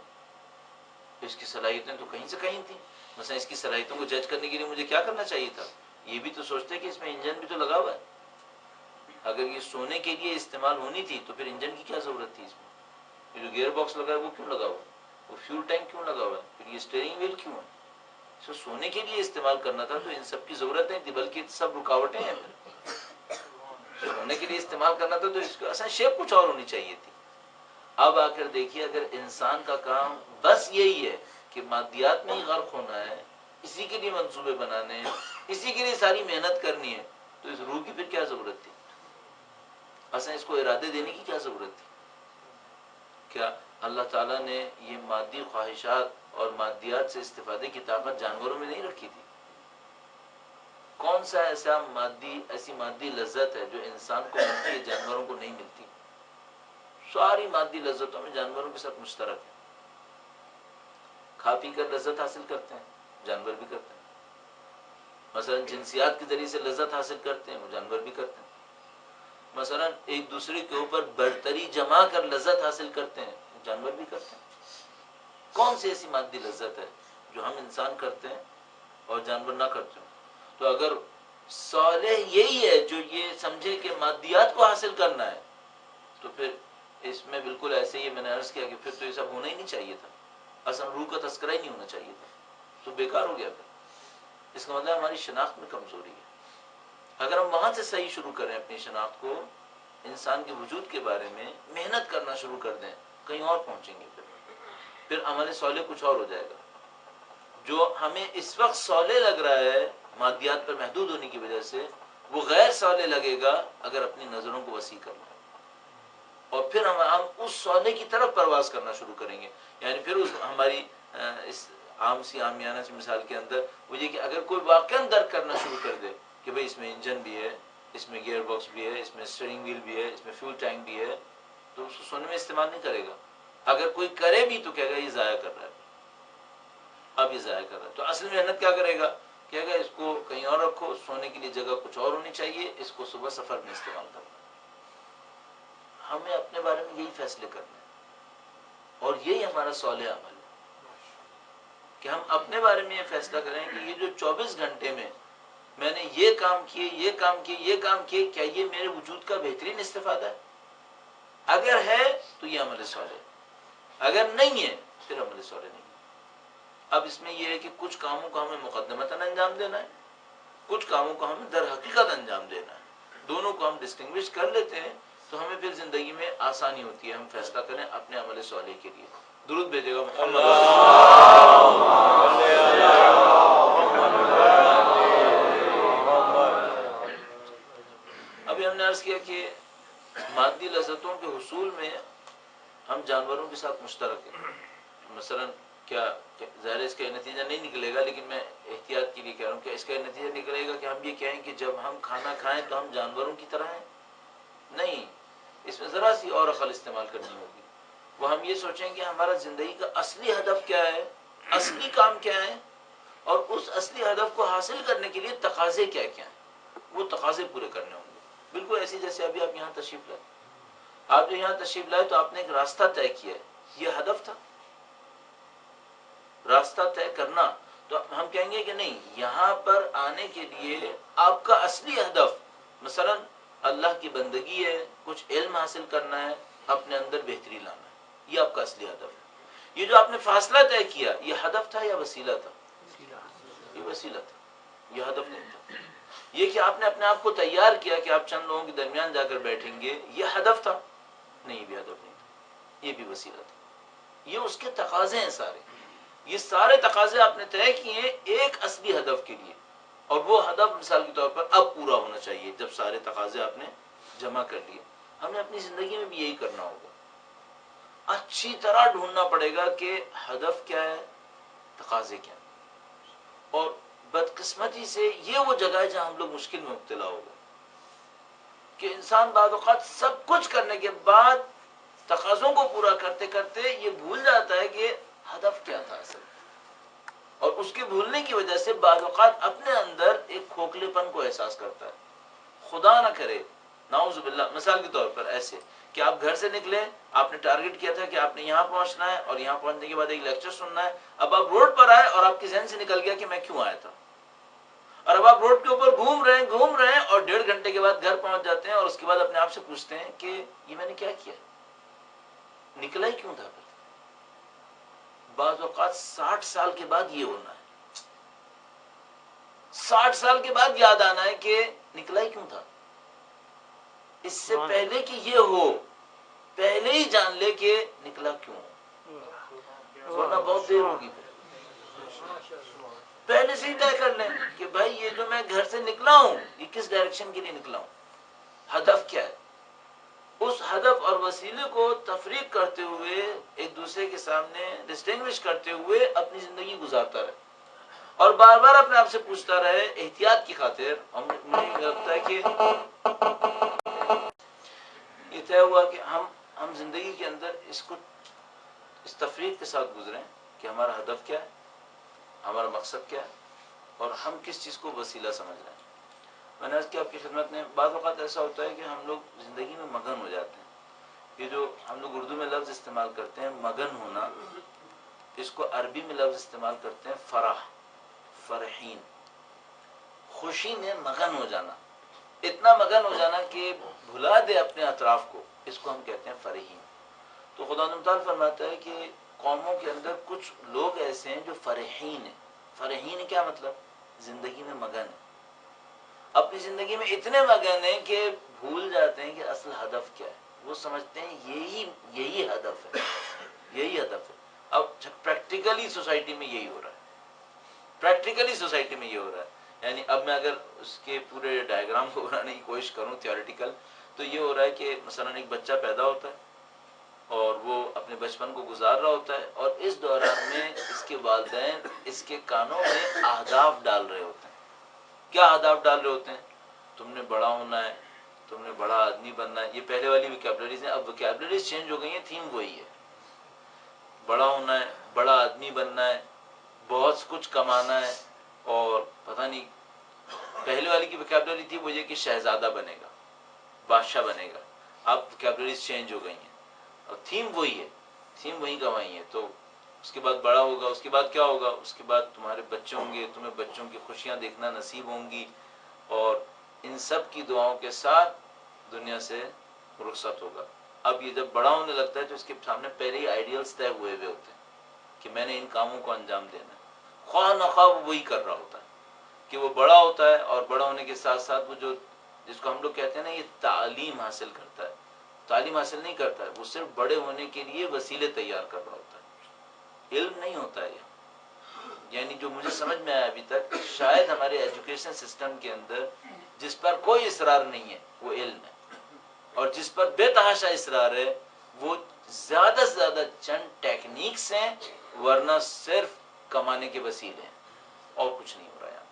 اس کی صلاحیتیں تو کہیں سے کہیں تھیں۔ مثلا اس کی صلاحیتوں کو جج کرنے کے لیے مجھے کیا کرنا چاہیے تھا؟ یہ بھی تو سوچتے کہ اس میں انجن بھی تو لگا ہوا ہے۔ اگر یہ سونے کے لیے استعمال ہونی تھی تو پھر انجن کی کیا ضرورت تھی اس میں؟ یہ جو گیئر باکس لگا ہے وہ کیوں لگا ہوا ہے؟ وہ فیول ٹینک کیوں لگا ہوا ہے؟ پھر یہ اسٹیئرنگ ویل کیوں ہے؟ اس کو سونے کے لیے استعمال کرنا تھا تو ان سب کی ضرورت نہیں تھی، بلکہ سب رکاوٹیں ہیں. پھر سونے کے لیے استعمال کرنا تھا تو اس کو اصل شیپ کچھ اور ہونی چاہیے تھی. اب آ کر دیکھیے اگر انسان کا کام بس یہی ہے کہ مادیات میں ہی غرق ہونا ہے، اسی کے لیے منصوبے بنانے ہیں، اسی کے لیے ساری محنت کرنی ہے، تو اس روح کی پھر کیا ضرورت تھی؟ اصل اس کو ارادے دینے کی کیا ضرورت تھی؟ کیا اللہ تعالیٰ نے یہ مادی خواہشات اور مادیات سے استفادے کی طاقت جانوروں میں نہیں رکھی تھی؟ کون سا ایسی مادی لذت ہے جو انسان کو ملتی ہے جانوروں کو نہیں ملتی؟ ساری مادی لذتوں میں جانوروں کے ساتھ مشترک ہے. کھا پی کر لذت حاصل کرتے ہیں، جانور بھی کرتے ہیں. مثلا جنسیات کے ذریعے سے لذت حاصل کرتے ہیں، وہ جانور بھی کرتے ہیں. مثلا ایک دوسرے کے اوپر برتری جما کر لذت حاصل کرتے ہیں، جانور بھی کرتے ہیں. کون سی ایسی مادی لذت ہے جو ہم انسان کرتے ہیں اور جانور نہ کرتے ہیں؟ تو اگر صالح یہی ہے جو یہ سمجھے کہ مادیات کو حاصل کرنا ہے، تو پھر اس میں بالکل ایسے ہی میں نے عرض کیا کہ پھر تو یہ سب ہونا ہی نہیں چاہیے تھا. اصل روح کا تذکرہ ہی نہیں ہونا چاہیے تھا، تو بیکار ہو گیا. پھر اس کا مطلب ہماری شناخت میں کمزوری ہے. اگر ہم وہاں سے صحیح شروع کریں اپنی شناخت کو، انسان کے وجود کے بارے میں محنت کرنا شروع کر دیں، کہیں اور پہنچیں گے. پھر عمل صالح کچھ اور ہو جائے گا. جو ہمیں اس وقت صالح لگ رہا ہے مادیات پر محدود ہونے کی وجہ سے، وہ غیر صالح لگے گا اگر اپنی نظروں کو وسیع کر لیں. اور پھر ہم اس صالح کی طرف پرواز کرنا شروع کریں گے. یعنی پھر ہماری اس عام سی عامیانہ سی مثال کے اندر وہ یہ کہ اگر کوئی واقعا درک کرنا شروع کر دے کہ بھئی اس میں انجن بھی ہے، اس میں گیئر باکس بھی ہے، اس میں اسٹیئرنگ ویل بھی ہے، اس میں فیول ٹینک بھی ہے، تو اس کو سونے میں استعمال نہیں کرے گا. اگر کوئی کرے بھی تو کہے گا یہ ضائع کر رہا ہے، اب یہ ضائع کر رہا ہے. تو اصل محنت کیا کرے گا؟ کہے گا اس کو کہیں اور رکھو، سونے کے لیے جگہ کچھ اور ہونی چاہیے، اس کو صبح سفر میں استعمال کرنا. ہمیں اپنے بارے میں یہی فیصلے کرنے ہیں، اور یہی ہمارا صالح عمل ہے کہ ہم اپنے بارے میں یہ فیصلہ کریں کہ یہ جو 24 گھنٹے میں نے یہ کام کیے، یہ کام کیے، یہ کام کیے، کیا یہ میرے وجود کا بہترین استفادہ ہے؟ اگر ہے تو یہ عمل صالح ہے، اگر نہیں ہے پھر عمل صالح نہیں. اب اس میں یہ ہے کہ کچھ کاموں کو ہمیں مقدمتاً انجام دینا ہے، کچھ کاموں کو ہمیں در حقیقت انجام دینا ہے. دونوں کو ہم ڈسٹنگوش کر لیتے ہیں تو ہمیں پھر زندگی میں آسانی ہوتی ہے. ہم فیصلہ کریں اپنے عمل صالح کے لیے. درود بھیجے گا محمد. ابھی ہم نے عرض کیا کہ مادی لذتوں کے حصول میں ہم جانوروں کے ساتھ مشترک ہیں. مثلا کیا ظاہر اس کا نتیجہ نہیں نکلے گا، لیکن میں احتیاط کے لیے کہہ رہا ہوں کہ اس کا نتیجہ نکلے گا کہ ہم یہ کہیں کہ جب ہم کھانا کھائیں تو ہم جانوروں کی طرح ہیں. نہیں، اس میں ذرا سی اور عقل استعمال کرنی ہوگی. وہ ہم یہ سوچیں کہ ہمارا زندگی کا اصلی ہدف کیا ہے، اصلی کام کیا ہے، اور اس اصلی ہدف کو حاصل کرنے کے لیے تقاضے کیا کیا ہیں. وہ تقاضے پورے کرنے ہوں گے. بالکل ایسی جیسے ابھی آپ یہاں تشریف لائے، آپ جو یہاں تشریف لائے تو آپ نے ایک راستہ طے کیا ہے، یہ ہدف تھا راستہ طے کرنا. تو ہم کہیں گے کہ نہیں، یہاں پر آنے کے لیے آپ کا اصلی ہدف مثلا اللہ کی بندگی ہے، کچھ علم حاصل کرنا ہے، اپنے اندر بہتری لانا ہے، یہ آپ کا اصلی ہدف ہے. یہ جو آپ نے فاصلہ طے کیا یہ ہدف تھا یا وسیلہ تھا؟ یہ وسیلہ تھا، یہ ہدف نہیں تھا. یہ کہ آپ نے اپنے آپ کو تیار کیا کہ آپ چند لوگوں کے درمیان جا کر بیٹھیں گے، یہ ہدف تھا؟ نہیں، یہ بھی ہدف نہیں تھا، یہ بھی وسیلہ تھا. یہ اس کے تقاضے ہیں سارے. یہ سارے تقاضے آپ نے طے کیے ایک اصلی ہدف کے لیے، اور وہ ہدف مثال کے طور پر اب پورا ہونا چاہیے جب سارے تقاضے آپ نے جمع کر لیے. ہمیں اپنی زندگی میں بھی یہی کرنا ہوگا. اچھی طرح ڈھونڈنا پڑے گا کہ ہدف کیا ہے، تقاضے کیا ہیں. اور بدقسمتی سے یہ وہ جگہ ہے جہاں ہم لوگ مشکل میں مبتلا ہو گئے کہ انسان بعض اوقات سب کچھ کرنے کے بعد تقاضوں کو پورا کرتے کرتے یہ بھول جاتا ہے کہ ہدف کیا تھا اصل. اور اس کے بھولنے کی وجہ سے بعض اوقات اپنے اندر ایک کھوکھلے پن کو احساس کرتا ہے. خدا نہ کرے، نعوذ باللہ، مثال کے طور پر ایسے کہ آپ گھر سے نکلے، آپ نے ٹارگٹ کیا تھا کہ آپ نے یہاں پہنچنا ہے اور یہاں پہنچنے کے بعد ایک لیکچر سننا ہے. اب آپ روڈ پر آئے اور آپ کے ذہن سے نکل گیا کہ میں کیوں آیا تھا، اور اب آپ روڈ کے اوپر گھوم رہے ہیں اور 1.5 گھنٹے کے بعد گھر پہنچ جاتے ہیں اور اس کے بعد اپنے آپ سے پوچھتے ہیں کہ یہ میں نے کیا کیا. نکلا ہی کیوں تھا پھر؟ بعض اوقات 60 سال کے بعد یہ ہونا ہے، 60 سال کے بعد یاد آنا ہے کہ نکلا ہی کیوں تھا. اس سے پہلے کہ یہ ہو، پہلے ہی جان لے کہ نکلا کیوں، ورنہ بہت دیر ہوگی. پہلے سے ہی طے کر لیں کہ بھائی یہ جو میں گھر سے نکلا ہوں یہ کس ڈائریکشن کے لیے نکلا ہوں، ہدف کیا ہے. اس ہدف اور وسیلے کو تفریق کرتے ہوئے، ایک دوسرے کے سامنے ڈسٹنگوش کرتے ہوئے اپنی زندگی گزارتا رہے، اور بار بار اپنے آپ سے پوچھتا رہے احتیاط کی خاطر. اور مجھے لگتا ہے کہ یہ طے ہوا کہ ہم زندگی کے اندر اس تفریق کے ساتھ گزریں کہ ہمارا ہدف کیا ہے، ہمارا مقصد کیا ہے، اور ہم کس چیز کو وسیلہ سمجھ رہے ہیں. میں نے عرض کیا آپ کی خدمت میں، بعض اوقات ایسا ہوتا ہے کہ ہم لوگ زندگی میں مگن ہو جاتے ہیں. یہ جو ہم لوگ اردو میں لفظ استعمال کرتے ہیں مگن ہونا، اس کو عربی میں لفظ استعمال کرتے ہیں فرح، فرحین، خوشی میں مگن ہو جانا، اتنا مگن ہو جانا کہ بھلا دے اپنے اطراف کو، اس کو ہم کہتے ہیں فرحین. تو خدا تعالیٰ فرماتا ہے کہ قوموں کے اندر کچھ لوگ ایسے ہیں جو فرحین ہیں. فرحین کیا مطلب؟ زندگی میں مگن ہے، اپنی زندگی میں اتنے مگن ہیں کہ بھول جاتے ہیں کہ اصل ہدف کیا ہے. وہ سمجھتے ہیں یہی ہدف ہے، یہی ہدف ہے. اب پریکٹیکلی سوسائٹی میں یہی ہو رہا ہے، پریکٹیکلی سوسائٹی میں یہ ہو رہا ہے. یعنی اب میں اگر اس کے پورے ڈائیگرام کو بنانے کی کوشش کروں تھیوریٹیکل، تو یہ ہو رہا ہے کہ مثلا ایک بچہ پیدا ہوتا ہے اور وہ اپنے بچپن کو گزار رہا ہوتا ہے، اور اس دوران میں اس کے والدین اس کے کانوں میں اہداف ڈال رہے ہوتے ہیں. کیا اہداف ڈال رہے ہوتے ہیں؟ تم نے بڑا ہونا ہے، تم نے بڑا آدمی بننا ہے. یہ پہلے والی ویکیبلریز ہیں، اب ویکیبلریز چینج ہو گئی ہیں، تھیم وہی ہے. بڑا ہونا ہے، بڑا آدمی بننا ہے، بہت کچھ کمانا ہے، اور پتہ نہیں پہلے والی کی ویکیبلری تھی وہ یہ کہ شہزادہ بنے گا، بادشاہ بنے گا. اب ویکیبلریز چینج ہو گئی ہیں اور تھیم وہی ہے، تھیم وہی گنوائی ہے. تو اس کے بعد بڑا ہوگا، اس کے بعد کیا ہوگا؟ اس کے بعد تمہارے بچے ہوں گے، تمہیں بچوں کی خوشیاں دیکھنا نصیب ہوں گی، اور ان سب کی دعاؤں کے ساتھ دنیا سے رخصت ہوگا. اب یہ جب بڑا ہونے لگتا ہے تو اس کے سامنے پہلے ہی آئیڈیلز طے ہوئے ہوئے ہوتے ہیں کہ میں نے ان کاموں کو انجام دینا ہے. خواہ نخواہ وہ وہی کر رہا ہوتا ہے کہ وہ بڑا ہوتا ہے، اور بڑا ہونے کے ساتھ ساتھ وہ جو جس کو ہم لوگ کہتے ہیں نا یہ تعلیم حاصل کرتا ہے، تعلیم حاصل نہیں کرتا ہے، وہ صرف بڑے ہونے کے لیے وسیلے تیار کر رہا ہوتا ہے. علم نہیں ہوتا ہے یہ. یعنی جو مجھے سمجھ میں آیا ابھی تک، شاید ہمارے ایجوکیشن سسٹم کے اندر جس پر کوئی اصرار نہیں ہے وہ علم ہے، اور جس پر بے تحاشا اصرار ہے وہ زیادہ سے زیادہ چند ٹیکنیکس ہیں، ورنہ صرف کمانے کے وسیلے ہیں، اور کچھ نہیں ہو رہا ہے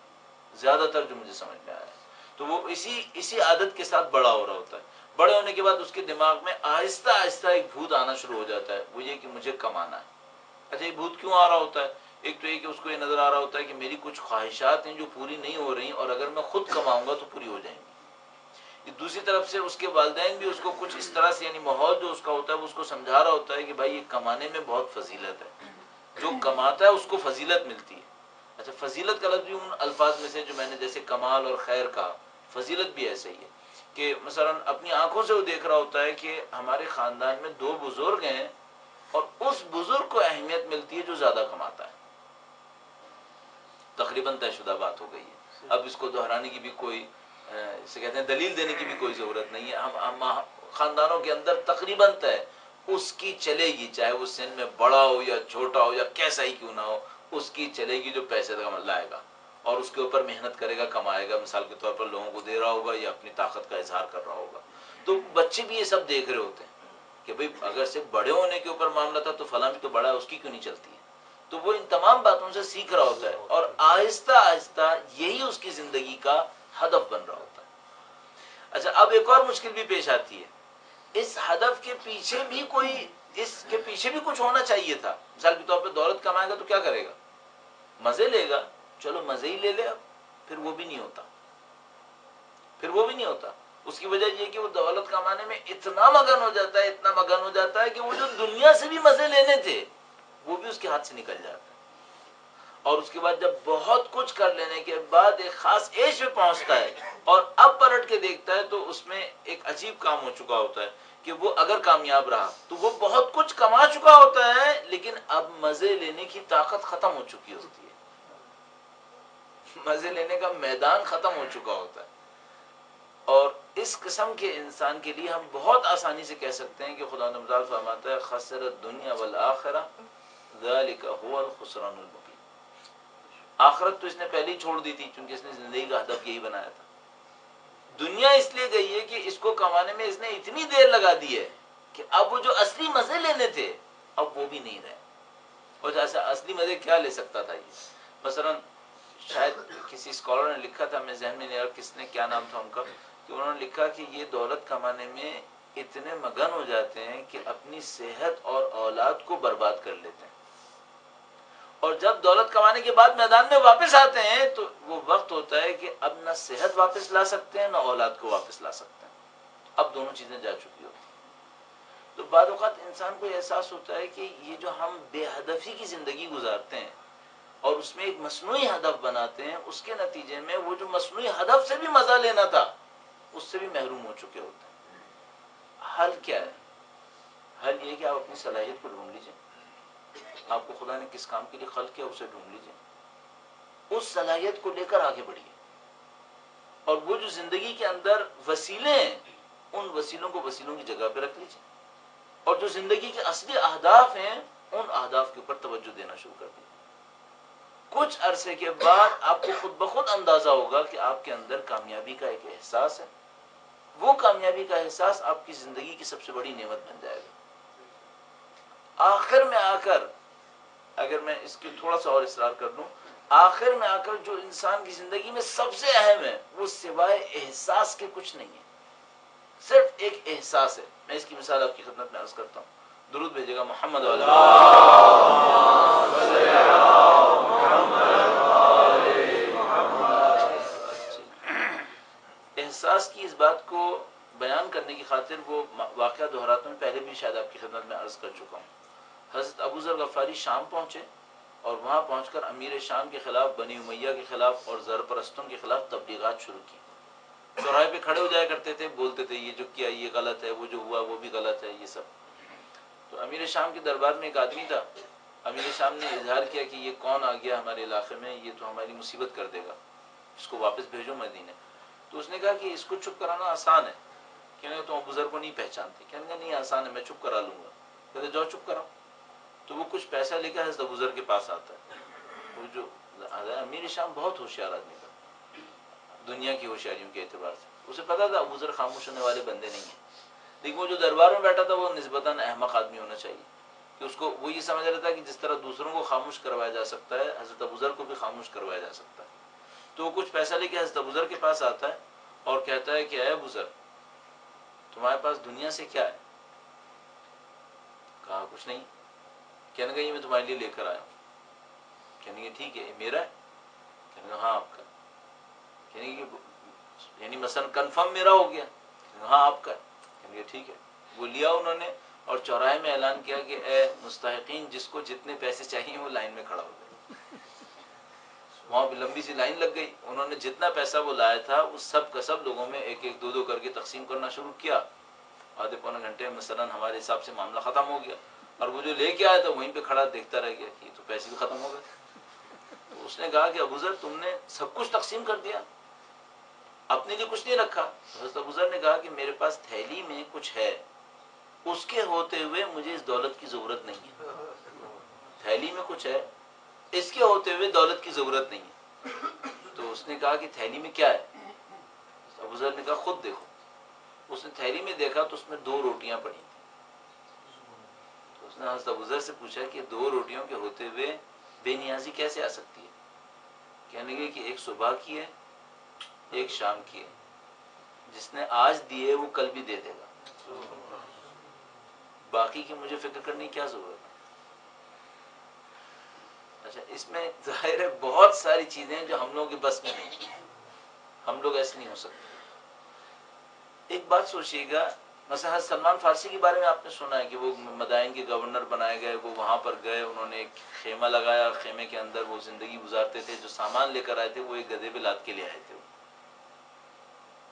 زیادہ تر جو مجھے سمجھ میں آیا ہے. تو وہ اسی عادت کے ساتھ بڑا ہو رہا ہوتا ہے. بڑے ہونے کے بعد اس کے دماغ میں آہستہ آہستہ ایک بھوت آنا شروع ہو جاتا ہے، وہ یہ کہ مجھے کمانا ہے. اچھا، یہ بھوت کیوں آ رہا ہوتا ہے؟ ایک تو یہ کہ اس کو یہ نظر آ رہا ہوتا ہے کہ میری کچھ خواہشات ہیں جو پوری نہیں ہو رہی، اور اگر میں خود کماؤں گا تو پوری ہو جائیں گی. دوسری طرف سے اس کے والدین بھی اس کو کچھ اس طرح سے، یعنی ماحول جو اس کا ہوتا ہے وہ اس کو سمجھا رہا ہوتا ہے کہ بھائی یہ کمانے میں بہت فضیلت ہے، جو کماتا ہے اس کو فضیلت ملتی ہے. اچھا، فضیلت کا لفظ بھی ان الفاظ میں سے جو میں نے جیسے کمال اور خیر کہا، فضیلت بھی ایسا ہی ہے کہ مثلا اپنی آنکھوں سے وہ دیکھ رہا ہوتا ہے کہ ہمارے خاندان میں 2 بزرگ ہیں، اور اس بزرگ کو اہمیت ملتی ہے جو زیادہ کماتا ہے. تقریباً طے شدہ بات ہو گئی ہے. اب اس کو دہرانے کی بھی کوئی اسے کہتے ہیں دلیل دینے کی بھی کوئی ضرورت نہیں ہے. ہم خاندانوں کے اندر تقریباً طے اس کی چلے گی، چاہے وہ سن میں بڑا ہو یا چھوٹا ہو یا کیسا ہی کیوں نہ ہو، اس کی چلے گی جو پیسے لائے گا اور اس کے اوپر محنت کرے گا، کمائے گا، مثال کے طور پر لوگوں کو دے رہا ہوگا یا اپنی طاقت کا اظہار کر رہا ہوگا. تو بچے بھی یہ سب دیکھ رہے ہوتے ہیں کہ بھئی اگر صرف بڑے ہونے کے اوپر معاملہ تھا تو فلاں بھی تو بڑا ہے، اس کی کیوں نہیں چلتی ہے. تو وہ ان تمام باتوں سے سیکھ رہا ہوتا ہے، اور آہستہ آہستہ یہی اس کی زندگی کا ہدف بن رہا ہوتا ہے. اچھا، اب ایک اور مشکل بھی پیش آتی ہے. اس ہدف کے پیچھے بھی کچھ ہونا چاہیے تھا. مثال کے طور پہ دولت کمائے گا تو کیا کرے گا؟ مزے لے گا. چلو مزے ہی لے لے، اب پھر وہ بھی نہیں ہوتا. اس کی وجہ یہ کہ وہ دولت کمانے میں اتنا مگن ہو جاتا ہے کہ وہ جو دنیا سے بھی مزے لینے تھے وہ بھی اس کے ہاتھ سے نکل جاتا ہے. اور اس کے بعد جب بہت کچھ کر لینے کے بعد ایک خاص ایج پہ پہنچتا ہے اور اب پلٹ کے دیکھتا ہے تو اس میں ایک عجیب کام ہو چکا ہوتا ہے کہ وہ اگر کامیاب رہا تو وہ بہت کچھ کما چکا ہوتا ہے، لیکن اب مزے لینے کی طاقت ختم ہو چکی ہوتی ہے، مزے لینے کا میدان ختم ہو چکا ہوتا ہے۔ اور اس قسم کے انسان کے لیے ہم بہت آسانی سے کہہ سکتے ہیں کہ خدا نمدار فرماتا ہے خسر الدنیا والآخرہ ذالک هو الخسران المبین۔ آخرت تو اس نے پہلے ہی چھوڑ دی تھی، چونکہ اس نے زندگی کا ہدف یہی بنایا تھا۔ دنیا اس لیے گئی ہے کہ اس کو کمانے میں اس نے اتنی دیر لگا دی ہے کہ اب وہ جو اصلی مزے لینے تھے اب وہ بھی نہیں رہے۔ اور ایسا اصلی مزے کیا لے سکتا تھا یہ؟ مثلا شاید کسی اسکالر نے لکھا تھا، میں ذہن میں نہیں آ رہا کس نے، کیا نام تھا ان کا، کہ انہوں نے لکھا کہ یہ دولت کمانے میں اتنے مگن ہو جاتے ہیں کہ اپنی صحت اور اولاد کو برباد کر لیتے ہیں، اور جب دولت کمانے کے بعد میدان میں واپس آتے ہیں تو وہ وقت ہوتا ہے کہ اب نہ صحت واپس لا سکتے ہیں نہ اولاد کو واپس لا سکتے ہیں، اب دونوں چیزیں جا چکی ہوتی ہیں۔ تو بعض اوقات انسان کو احساس ہوتا ہے کہ یہ جو ہم بے ہدفی کی زندگی گزارتے ہیں اور اس میں ایک مصنوعی ہدف بناتے ہیں، اس کے نتیجے میں وہ جو مصنوعی ہدف سے بھی مزہ لینا تھا اس سے بھی محروم ہو چکے ہوتے ہیں۔ حل کیا ہے؟ حل یہ کہ آپ اپنی صلاحیت کو ڈھونڈ لیجئے، آپ کو خدا نے کس کام کے لیے خلق کیا اسے ڈھونڈ لیجئے، اس صلاحیت کو لے کر آگے بڑھیے، اور وہ جو زندگی کے اندر وسیلے ہیں ان وسیلوں کو وسیلوں کی جگہ پہ رکھ لیجئے، اور جو زندگی کے اصلی اہداف ہیں ان اہداف کے اوپر توجہ دینا شروع کر دیجئے۔ کچھ عرصے کے بعد آپ کو خود بخود اندازہ ہوگا کہ آپ کے اندر کامیابی کا ایک احساس ہے، وہ کامیابی کا احساس آپ کی زندگی کی سب سے بڑی نعمت بن جائے گا۔ آخر میں آ کر، اگر میں اس کی تھوڑا سا اور اصرار کر دوں، آخر میں آ کر جو انسان کی زندگی میں سب سے اہم ہے وہ سوائے احساس کے کچھ نہیں ہے، صرف ایک احساس ہے۔ میں اس کی مثال آپ کی خدمت میں عرض کرتا ہوں، درود بھیجے گا محمد والا۔ احساس کی اس بات کو بیان کرنے کی خاطر وہ واقعہ دہراتا ہوں، پہلے بھی شاید آپ کی خدمت میں عرض کر چکا ہوں۔ حضرت ابو ذر غفاری شام پہنچے اور وہاں پہنچ کر امیر شام کے خلاف، بنی امیہ کے خلاف اور زر پرستوں کے خلاف تبلیغات شروع کی۔ چوراہے پہ کھڑے ہو جایا کرتے تھے، بولتے تھے یہ جو کیا یہ غلط ہے، وہ جو ہوا وہ بھی غلط ہے، یہ سب۔ تو امیر شام کے دربار میں ایک آدمی تھا، امیر شام نے اظہار کیا کہ یہ کون آ گیا ہمارے علاقے میں، یہ تو ہماری مصیبت کر دے گا، اس کو واپس بھیجو مدینے۔ تو اس نے کہا کہ اس کو چپ کرانا آسان ہے، کہنے تم ابو ذر کو نہیں پہچانتے، کہنے کا نہیں آسان ہے، میں چپ کرا لوں گا۔ کہتے جاؤ چپ کراؤ۔ تو وہ کچھ پیسہ لے کر حضرت ابو ذر کے پاس آتا ہے۔ وہ جو امیر شام بہت ہوشیار آدمی تھا دنیا کی ہوشیاریوں کے اعتبار سے، اسے پتا تھا ابو ذر خاموش ہونے والے بندے نہیں ہیں، لیکن وہ جو دربار میں بیٹھا تھا وہ نسبتاً احمق آدمی ہونا چاہیے، کہ اس کو وہ یہ سمجھ رہا تھا کہ جس طرح دوسروں کو خاموش کروایا جا سکتا ہے حضرت ابو ذر کو بھی خاموش کروایا جا سکتا ہے۔ تو وہ کچھ پیسہ لے کے حضرت ابو ذر کے پاس آتا ہے اور کہتا ہے کہ اے ابو ذر، تمہارے پاس دنیا سے کیا ہے؟ کہا کچھ نہیں۔ کہنے کا یہ میں تمہارے لیے لے کر آیا ہوں۔ کہنے کہ ٹھیک ہے یہ میرا ہے؟ کہنے کا ہاں آپ کا۔ کہنے کہ یعنی مثلا کنفرم میرا ہو گیا؟ ہاں آپ کا ہے۔ کہنے کہ ٹھیک ہے۔ وہ لیا انہوں نے اور چوراہے میں اعلان کیا کہ اے مستحقین، جس کو جتنے پیسے چاہیے وہ لائن میں کھڑا ہو گئے۔ وہاں پہ لمبی سی لائن لگ گئی، انہوں نے جتنا پیسہ وہ لایا تھا وہ سب کا سب لوگوں میں ایک ایک دو دو کر کے تقسیم کرنا شروع کیا۔ آدھے پونے گھنٹے میں مثلا ہمارے حساب سے معاملہ ختم ہو گیا، اور وہ جو لے کے آیا تھا وہیں پہ کھڑا دیکھتا رہ گیا کہ تو پیسے بھی ختم ہو گئے۔ تو اس نے کہا کہ ابو ذر تم نے سب کچھ تقسیم کر دیا، اپنے لیے کچھ نہیں رکھا؟ حضرت ابو ذر نے کہا کہ میرے پاس تھیلی میں کچھ ہے، اس کے ہوتے ہوئے مجھے اس دولت کی ضرورت نہیں ہے۔ تھیلی میں کچھ ہے، اس کے ہوتے ہوئے دولت کی ضرورت نہیں ہے۔ تو اس نے کہا کہ تھیلی میں کیا ہے؟ ابو ذر نے کہا خود دیکھو۔ اس نے تھیلی میں دیکھا تو اس میں 2 روٹیاں پڑی تھیں۔ تو اس نے حضرت ابو ذر سے پوچھا کہ 2 روٹیوں کے ہوتے ہوئے بے نیازی کیسے آ سکتی ہے؟ کہنے لگے کہ ایک صبح کی ہے ایک شام کی ہے، جس نے آج دیے وہ کل بھی دے دے گا، باقی کی مجھے فکر کرنے کی کیا ضرورت ہے؟ اچھا، اس میں ظاہر ہے بہت ساری چیزیں جو ہم لوگوں کے بس میں نہیں، ہم لوگ ایسے نہیں ہو سکتے۔ ایک بات سوچئے گا، مثلا سلمان فارسی کے بارے میں آپ نے سنا ہے کہ وہ مدائن کے گورنر بنائے گئے، وہ وہاں پر گئے، انہوں نے ایک خیمہ لگایا، خیمے کے اندر وہ زندگی گزارتے تھے، جو سامان لے کر آئے تھے وہ ایک گدھے پہ لاد کے لے آئے تھے۔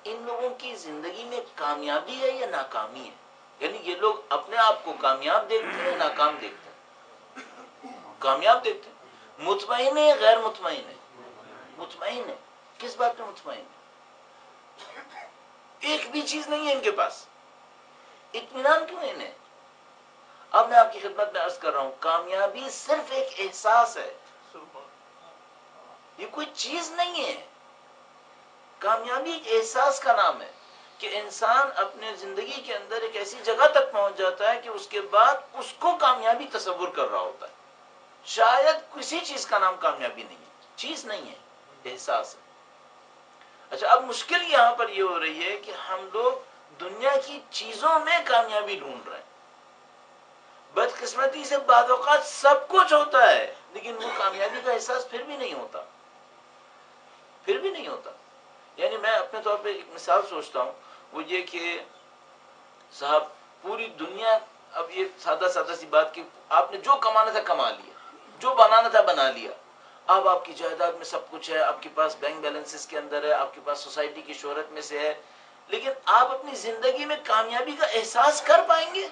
ان لوگوں کی زندگی میں کامیابی ہے یا ناکامی ہے؟ یعنی یہ لوگ اپنے آپ کو کامیاب دیکھتے ہیں ناکام دیکھتے ہیں؟ کامیاب دیکھتے ہیں. مطمئن ہے غیر مطمئن ہے؟ مطمئن ہے. کس بات پہ مطمئن ہے؟ ایک بھی چیز نہیں ہے ان کے پاس. اطمینان کیوں انہیں؟ اب میں آپ کی خدمت میں عرض کر رہا ہوں کامیابی صرف ایک احساس ہے، یہ کوئی چیز نہیں ہے. کامیابی ایک احساس کا نام ہے کہ انسان اپنے زندگی کے اندر ایک ایسی جگہ تک پہنچ جاتا ہے کہ اس کے بعد اس کو کامیابی تصور کر رہا ہوتا ہے. شاید کسی چیز کا نام کامیابی نہیں ہے، چیز نہیں ہے، احساس ہے. اچھا اب مشکل یہاں پر یہ ہو رہی ہے کہ ہم لوگ دنیا کی چیزوں میں کامیابی ڈھونڈ رہے ہیں. بدقسمتی سے بعض اوقات سب کچھ ہوتا ہے لیکن وہ کامیابی کا احساس پھر بھی نہیں ہوتا، پھر بھی نہیں ہوتا. یعنی میں اپنے طور پہ ایک مثال سوچتا ہوں، وہ یہ کہ صاحب پوری دنیا، اب یہ سادہ سادہ سی بات کہ آپ نے جو کمانا تھا کما لیا، جو بنانا تھا بنا لیا. اب آپ کی جائیداد میں سب کچھ ہے، آپ کے پاس بینک بیلنسز کے اندر ہے، آپ کے پاس سوسائٹی کی شہرت میں سے ہے، لیکن آپ اپنی زندگی میں کامیابی کا احساس کر پائیں گے؟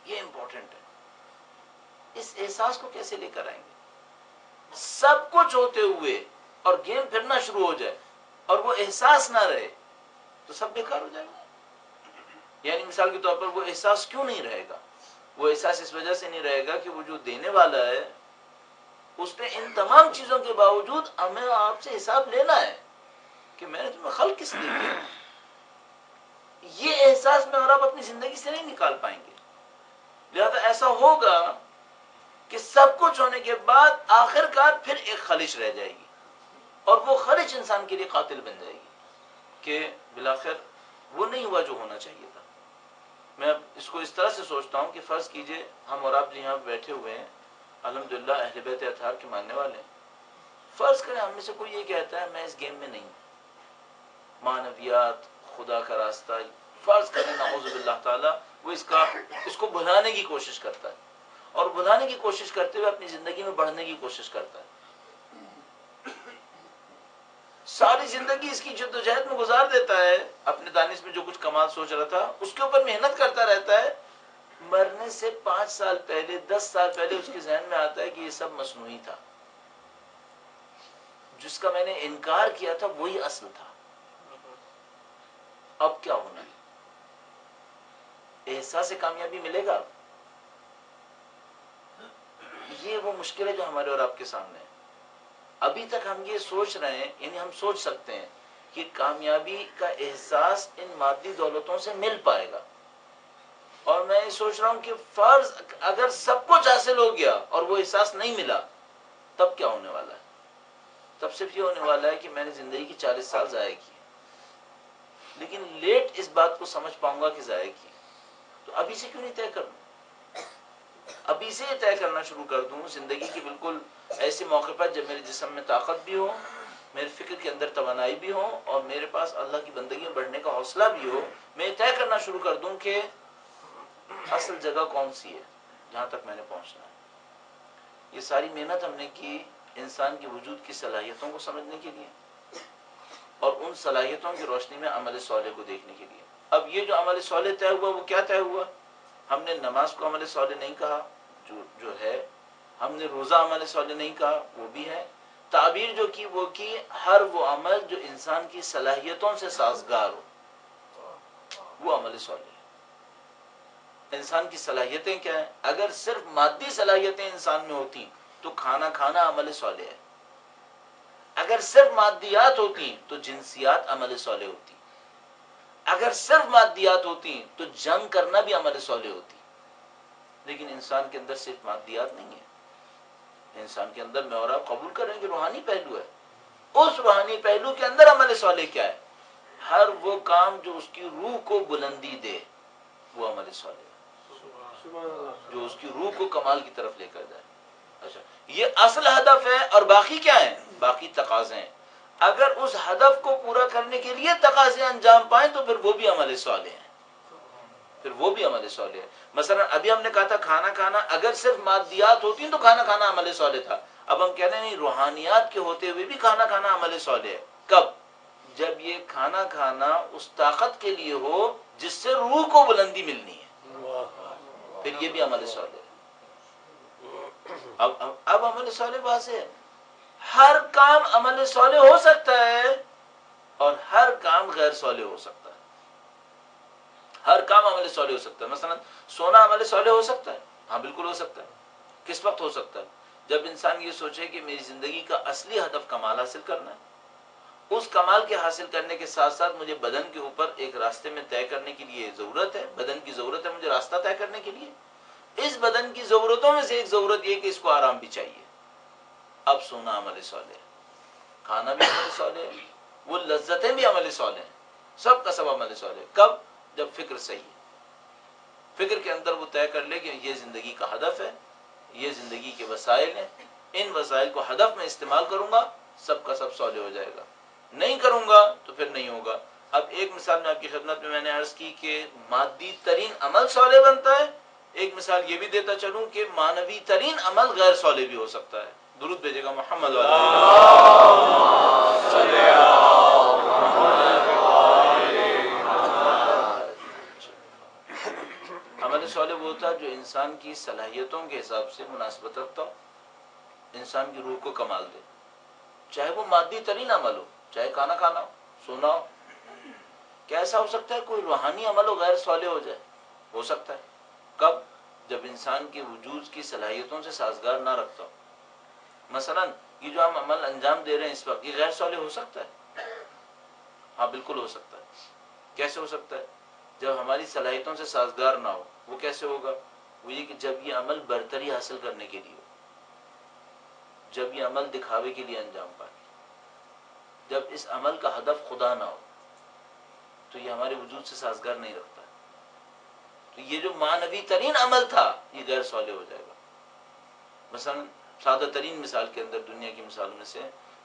یہ امپورٹنٹ ہے. اس احساس کو کیسے لے کر آئیں گے؟ سب کچھ ہوتے ہوئے اور گیم پھرنا شروع ہو جائے اور وہ احساس نہ رہے تو سب بیکار ہو جائے گا. یعنی مثال کے طور پر وہ احساس کیوں نہیں رہے گا؟ وہ احساس اس وجہ سے نہیں رہے گا کہ وہ جو دینے والا ہے اس نے ان تمام چیزوں کے باوجود ہمیں آپ سے حساب لینا ہے کہ میں نے تمہیں خلق کس لیے کیا. یہ احساس میں اور آپ اپنی زندگی سے نہیں نکال پائیں گے. لہذا ایسا ہوگا کہ سب کچھ ہونے کے بعد آخر کار پھر ایک خلش رہ جائے گی اور وہ خلش انسان کے لیے قاتل بن جائے گی کہ بالآخر وہ نہیں ہوا جو ہونا چاہیے تھا. میں اب اس کو اس طرح سے سوچتا ہوں کہ فرض کیجئے ہم اور آپ یہاں بیٹھے ہوئے ہیں، الحمدللہ اہل بیت اطہار کے ماننے والے ہیں. فرض کریں ہم میں سے کوئی یہ کہتا ہے میں اس گیم میں نہیں ہوں، معنویات، خدا کا راستہ، فرض کریں نعوذ باللہ تعالی وہ اس کو بھلانے کی کوشش کرتا ہے اور بھلانے کی کوشش کرتے ہوئے اپنی زندگی میں بڑھنے کی کوشش کرتا ہے. ساری زندگی اس کی جدوجہد میں گزار دیتا ہے، اپنے دانش میں جو کچھ کمال سوچ رہا تھا اس کے اوپر محنت کرتا رہتا ہے. مرنے سے 5 سال پہلے 10 سال پہلے اس کے ذہن میں آتا ہے کہ یہ سب مصنوعی تھا، جس کا میں نے انکار کیا تھا وہی اصل تھا. اب کیا ہونا ہے؟ احساس کامیابی ملے گا؟ یہ وہ مشکل ہے جو ہمارے اور آپ کے سامنے ہے. ابھی تک ہم یہ سوچ رہے ہیں، یعنی ہم سوچ سکتے ہیں کہ کامیابی کا احساس ان مادی دولتوں سے مل پائے گا، اور میں یہ سوچ رہا ہوں کہ فرض اگر سب کچھ حاصل ہو گیا اور وہ احساس نہیں ملا تب کیا ہونے والا ہے؟ تب صرف یہ ہونے والا ہے کہ میں نے زندگی کی 40 سال ضائع کی، لیکن لیٹ اس بات کو سمجھ پاؤں گا کہ ضائع کی. تو ابھی سے کیوں نہیں طے کروں؟ ابھی سے یہ طے کرنا شروع کر دوں زندگی کے بالکل ایسے موقع پر جب میرے جسم میں طاقت بھی ہو، میرے فکر کے اندر توانائی بھی ہو اور میرے پاس اللہ کی بندگی میں بڑھنے کا حوصلہ بھی ہو، میں یہ طے کرنا شروع کر دوں کہ اصل جگہ کون سی ہے جہاں تک میں نے پہنچنا ہے. یہ ساری محنت ہم نے کی انسان کے وجود کی صلاحیتوں کو سمجھنے کے لیے اور ان صلاحیتوں کی روشنی میں عمل صالح کو دیکھنے کے لیے. اب یہ جو عمل صالح طے ہوا وہ کیا طے ہوا؟ ہم نے نماز کو عمل صالح نہیں کہا، جو ہے. ہم نے روزہ عمل صالح نہیں کہا، وہ بھی ہے. تعبیر جو کی وہ کی ہر وہ عمل جو انسان کی صلاحیتوں سے سازگار ہو، وہ عمل صالح ہے. انسان کی صلاحیتیں کیا ہیں؟ اگر صرف مادی صلاحیتیں انسان میں ہوتی تو کھانا کھانا عمل صالح ہے. اگر صرف مادیات ہوتی تو جنسیات عمل صالح ہوتی. اگر صرف مادیات ہوتی تو جنگ کرنا بھی عمل صالح ہوتی. لیکن انسان کے اندر صرف مادیات نہیں ہے، انسان کے اندر میں اور آپ قبول کریں کہ روحانی پہلو ہے. اس روحانی پہلو کے اندر عمل صالح کیا ہے؟ ہر وہ کام جو اس کی روح کو بلندی دے وہ عمل صالح ہے، جو اس کی روح کو کمال کی طرف لے کر جائے. اچھا یہ اصل ہدف ہے اور باقی کیا ہے؟ باقی تقاضے ہیں. اگر اس ہدف کو پورا کرنے کے لیے تقاضے انجام پائیں تو پھر وہ بھی عمل صالح ہیں، پھر وہ بھی عمل صالح ہے. مثلا ابھی ہم نے کہا تھا کھانا کھانا اگر صرف مادیات ہوتی تو کھانا کھانا عمل صالح تھا. اب ہم کہہ رہے ہیں نہیں، روحانیات کے ہوتے ہوئے بھی کھانا کھانا عمل صالح ہے. کب؟ جب یہ کھانا کھانا اس طاقت کے لیے ہو جس سے روح کو بلندی ملنی ہے. پھر یہ بھی عمل صالح ہے۔ اب عمل صالح واضح ہے، ہر کام عمل صالح ہو سکتا ہے اور ہر کام غیر صالح ہو سکتا ہے۔ ہر کام عمل صالح ہو سکتا ہے۔ مثلا سونا عمل صالح ہو سکتا ہے، ہاں بالکل ہو سکتا ہے۔ کس وقت ہو سکتا ہے؟ جب انسان یہ سوچے کہ میری زندگی کا اصلی ہدف کمال حاصل کرنا ہے، اس کمال کے حاصل کرنے کے ساتھ ساتھ مجھے بدن کے اوپر ایک راستے میں طے کرنے کے لیے ضرورت ہے، بدن کی ضرورت ہے مجھے راستہ طے کرنے کے لیے۔ اس بدن کی ضرورتوں میں سے ایک ضرورت یہ کہ اس کو آرام بھی چاہیے۔ اب سونا عمل صالح ہے، کھانا بھی عمل صالح ہے، وہ لذتیں بھی عمل صالح ہیں، سب کا سب عمل صالح ہے۔ کب؟ جب فکر صحیح ہے، فکر کے اندر وہ طے کر لے کہ یہ زندگی کا ہدف ہے، یہ زندگی کے وسائل ہیں، ان وسائل کو ہدف میں استعمال کروں گا، سب کا سب صالح ہو جائے گا۔ نہیں کروں گا تو پھر نہیں ہوگا۔ اب ایک مثال میں آپ کی خدمت میں نے عرض کی کہ مادی ترین عمل صالح بنتا ہے، ایک مثال یہ بھی دیتا چلوں کہ مانوی ترین عمل غیر صالح بھی ہو سکتا ہے۔ درود بھیجے گا محمد عمل صالح وہ ہوتا ہے جو انسان کی صلاحیتوں کے حساب سے مناسبت رکھتا ہو، انسان کی روح کو کمال دے، چاہے وہ مادی ترین عمل ہو، چاہے کھانا کھانا ہو، سونا ہو۔ کیا ایسا ہو سکتا ہے کوئی روحانی عمل ہو غیر صالح ہو جائے؟ ہو سکتا ہے۔ کب؟ جب انسان کے وجود کی صلاحیتوں سے سازگار نہ رکھتا ہو۔ مثلا یہ جو ہم عمل انجام دے رہے ہیں اس وقت، یہ غیر صالح ہو سکتا ہے؟ ہاں بالکل ہو سکتا ہے۔ کیسے ہو سکتا ہے؟ جب ہماری صلاحیتوں سے سازگار نہ ہو۔ وہ کیسے ہوگا؟ وہ یہ کہ جب یہ عمل برتری حاصل کرنے کے لیے ہو، جب یہ عمل دکھاوے کے لیے انجام پائے، جب اس عمل کا ہدف خدا نہ ہو، تو یہ ہمارے وجود سے سازگار نہیں رکھتا۔ تو یہ جو مانوی ترین عمل تھا یہ غیر صالح ہو جائے گا۔ مثلا سادہ ترین مثال کے اندر دنیا کی مثالوں میں سے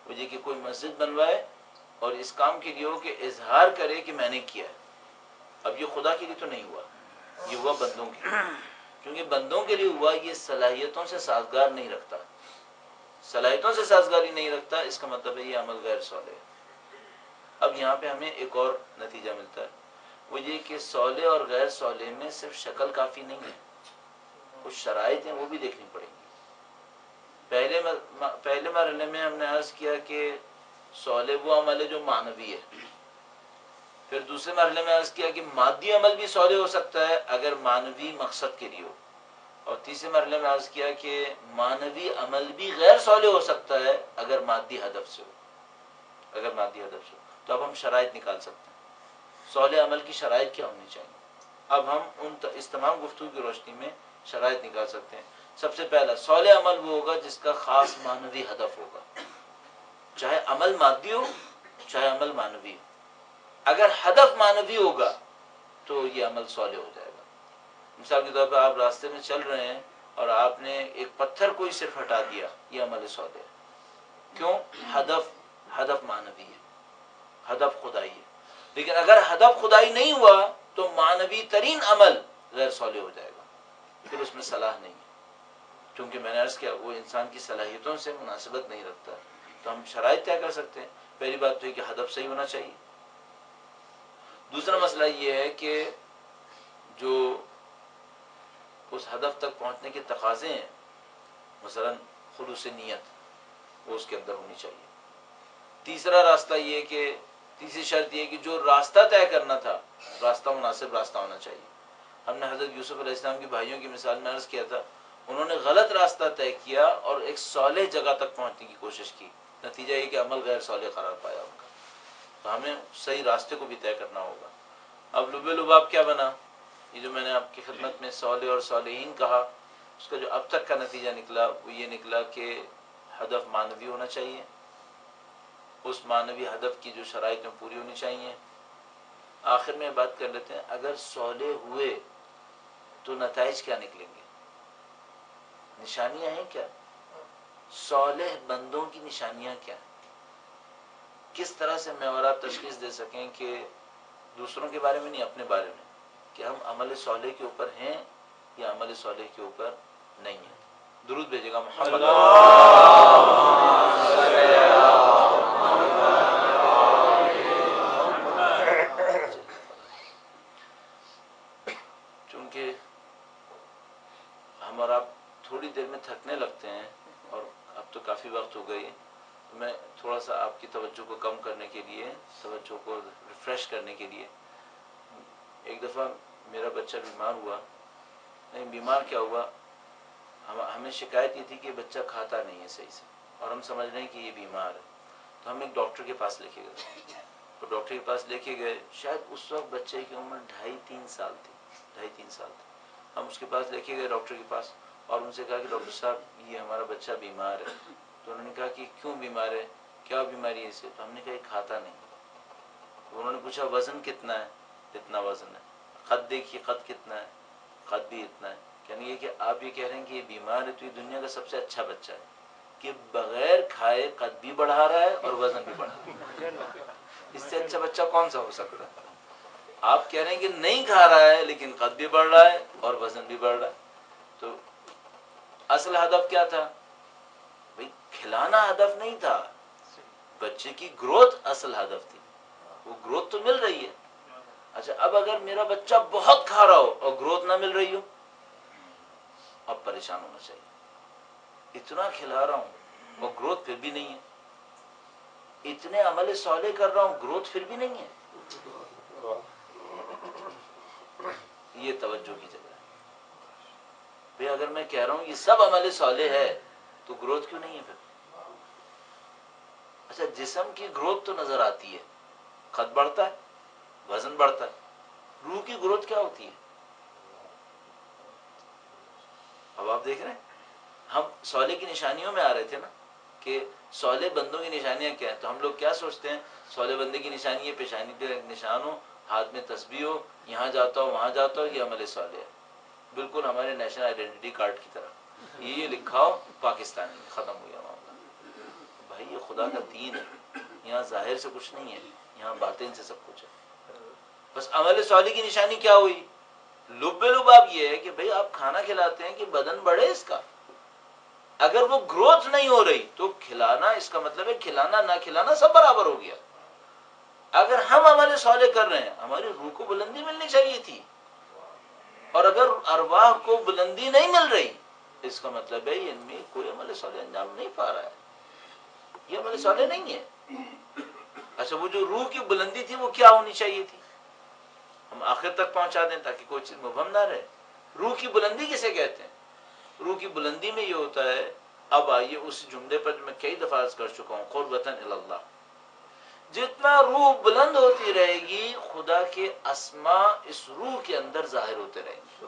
وہ یہ کہ کوئی مسجد بنوائے اور اس کام کے لیے ہو کہ اظہار کرے کہ میں نے کیا ہے۔ اب یہ خدا کے لیے تو نہیں ہوا، یہ ہوا بندوں کے لیے۔ کیونکہ بندوں کے لیے ہوا، یہ صلاحیتوں سے سازگار نہیں رکھتا، صلاحیتوں سے سازگاری نہیں رکھتا، اس کا مطلب ہے یہ عمل غیر صالح ہے۔ اب یہاں پہ ہمیں ایک اور نتیجہ ملتا ہے، وہ یہ کہ صالح اور غیر صالح میں صرف شکل کافی نہیں ہے، کچھ شرائط ہیں وہ بھی دیکھنی پڑیں گی۔ پہلے مرحلے میں ہم نے عرض کیا کہ صالح وہ عمل ہے جو معنوی ہے۔ پھر دوسرے مرحلے میں عرض کیا کہ مادی عمل بھی صالح ہو سکتا ہے اگر معنوی مقصد کے لیے ہو۔ اور تیسرے مرحلے میں عرض کیا کہ معنوی عمل بھی غیر صالح ہو سکتا ہے اگر مادی ہدف سے ہو، اگر مادی ہدف سے ہو۔ تو اب ہم شرائط نکال سکتے ہیں، صالح عمل کی شرائط کیا ہونی چاہیے۔ اب ہم اس تمام گفتگو کی روشنی میں شرائط نکال سکتے ہیں۔ سب سے پہلا، صالح عمل وہ ہوگا جس کا خاص معنوی ہدف ہوگا، چاہے عمل مادی ہو چاہے عمل معنوی ہو۔ اگر ہدف معنوی ہوگا تو یہ عمل صالح ہو جائے گا۔ مثال کے طور پر آپ راستے میں چل رہے ہیں اور آپ نے ایک پتھر کو ہی صرف ہٹا دیا، یہ عمل صالح ہے۔ کیوں؟ ہدف معنوی ہے، ہدف خدائی ہے۔ لیکن اگر ہدف خدائی نہیں ہوا تو معنوی ترین عمل غیر صالح ہو جائے گا، پھر اس میں صلاح نہیں ہے، کیونکہ میں نے عرض کیا وہ انسان کی صلاحیتوں سے مناسبت نہیں رکھتا۔ تو ہم شرائط طے کر سکتے ہیں۔ پہلی بات تو یہ کہ ہدف صحیح ہونا چاہیے۔ دوسرا مسئلہ یہ ہے کہ جو اس ہدف تک پہنچنے کے تقاضے ہیں، مثلا خلوص نیت، وہ اس کے اندر ہونی چاہیے۔ تیسرا راستہ یہ کہ تیسری شرط یہ کہ جو راستہ طے کرنا تھا، راستہ مناسب راستہ ہونا چاہیے۔ ہم نے حضرت یوسف علیہ السلام کے بھائیوں کی مثال میں عرض کیا تھا، انہوں نے غلط راستہ طے کیا اور ایک صالح جگہ تک پہنچنے کی کوشش کی، نتیجہ یہ کہ عمل غیر صالح قرار پایا ان کا۔ تو ہمیں صحیح راستے کو بھی طے کرنا ہوگا۔ اب لب لباب کیا بنا؟ یہ جو میں نے آپ کی خدمت میں صالح اور صالحین کہا، اس کا جو اب تک کا نتیجہ نکلا وہ یہ نکلا کہ ہدف معنوی ہونا چاہیے، اس معنوی ہدف کی جو شرائط میں پوری ہونی چاہیے۔ آخر میں بات کر لیتے ہیں، اگر صالح ہوئے تو نتائج کیا نکلیں گے، نشانیاں ہیں کیا؟ صالح بندوں کی نشانیاں کیا ہیں؟ کس طرح سے میں اور آپ تشخیص دے سکیں کہ دوسروں کے بارے میں نہیں، اپنے بارے میں، کہ ہم عمل صالح کے اوپر ہیں یا عمل صالح کے اوپر نہیں ہیں؟ درود بھیجے گا محمد۔ چونکہ گئی ہے. تو میں تھوڑا سا آپ کی توجہ کو کم کرنے کے لیے, توجہ کو ریفریش کرنے کے لیے, ایک دفعہ میرا بچہ بیمار ہوا. نہیں, بیمار کیا ہوا, ہمیں شکایت یہ تھی کہ بچہ کھاتا نہیں ہے صحیح سے, اور ہم سمجھ رہے ہیں کہ یہ بیمار ہے. تو ہم ایک ڈاکٹر کے پاس لے کے گئے. تو ڈاکٹر کے پاس لے کے گئے, شاید اس وقت بچے کی عمر 2.5-3 سال تھی, 2.5-3 سال تھی. ہم اس کے پاس لے کے گئے ڈاکٹر کے پاس, اور ان سے کہا کہ ڈاکٹر صاحب یہ ہمارا بچہ بیمار ہے. تو انہوں نے کہا کہ کیوں بیمار ہے, کیا بیماری ہے اسے؟ تو ہم نے کہا یہ کھاتا نہیں. تو انہوں نے پوچھا وزن کتنا ہے؟ اتنا وزن ہے. قد دیکھیے, قد کتنا ہے؟ قد بھی اتنا ہے. یعنی یہ کہ آپ یہ کہہ رہے ہیں کہ یہ بیمار ہے تو یہ دنیا کا سب سے اچھا بچہ ہے کہ بغیر کھائے قد بھی بڑھا رہا ہے اور وزن بھی بڑھا رہا ہے. اس سے اچھا بچہ کون سا ہو سکتا ہے؟ آپ کہہ رہے ہیں کہ نہیں کھا رہا ہے لیکن قد بھی بڑھ رہا ہے اور وزن بھی بڑھ رہا ہے. تو اصل ہدف کیا تھا بھئی؟ کھلانا ہدف نہیں تھا, بچے کی گروتھ اصل ہدف تھی. وہ گروتھ تو مل رہی ہے. اچھا, اب اگر میرا بچہ بہت کھا رہا ہو اور گروتھ نہ مل رہی ہو, اب پریشان ہونا چاہیے. اتنا کھلا رہا ہوں اور گروتھ پھر بھی نہیں ہے, اتنے عمل صالح کر رہا ہوں, گروتھ پھر بھی نہیں ہے. یہ توجہ کی جگہ ہے بھئی. اگر میں کہہ رہا ہوں یہ سب عمل صالح ہے تو گروتھ کیوں نہیں ہے پھر؟ اچھا, جسم کی گروتھ تو نظر آتی ہے, قد بڑھتا ہے, وزن بڑھتا ہے. روح کی گروتھ کیا ہوتی ہے؟ اب آپ دیکھ رہے ہیں, ہم صالح کی نشانیوں میں آ رہے تھے نا کہ صالح بندوں کی نشانیاں کیا ہیں. تو ہم لوگ کیا سوچتے ہیں, صالح بندے کی نشانی ہے پیشانی پہ نشان ہو, ہاتھ میں تسبیح ہو, یہاں جاتا ہو وہاں جاتا ہو, یہ عمل صالح ہے. بالکل ہمارے نیشنل آئیڈینٹی کارڈ کی طرح یہ لکھا ہو پاکستانی, ختم ہو گیا معاملہ. بھائی یہ خدا کا دین ہے, یہاں ظاہر سے کچھ نہیں ہے, یہاں باطن سے سب کچھ ہے. بس عمل صالح کی نشانی کیا ہوئی؟ لب لب آپ یہ ہے کہ بھئی آپ کھانا کھلاتے ہیں کہ بدن بڑھے اس کا. اگر وہ گروتھ نہیں ہو رہی تو کھلانا, اس کا مطلب ہے کھلانا نہ کھلانا سب برابر ہو گیا. اگر ہم عمل صالح کر رہے ہیں, ہماری روح کو بلندی ملنی چاہیے تھی, اور اگر ارواح کو بلندی نہیں مل رہی, اس کا مطلب ہے ان میں کوئی عمل صالح انجام نہیں پا رہا ہے, یہ عمل صالح نہیں ہے. اچھا, وہ جو روح کی بلندی تھی وہ کیا ہونی چاہیے تھی؟ ہم آخر تک پہنچا دیں تاکہ کوئی چیز مبہم نہ رہے. روح کی بلندی کسے کہتے ہیں؟ روح کی بلندی میں یہ ہوتا ہے, اب آئیے اس جملے پر میں کئی دفعہ عرض کر چکا ہوں, قربتاً اللہ. جتنا روح بلند ہوتی رہے گی خدا کے اسماء اس روح کے اندر ظاہر ہوتے رہیں گے.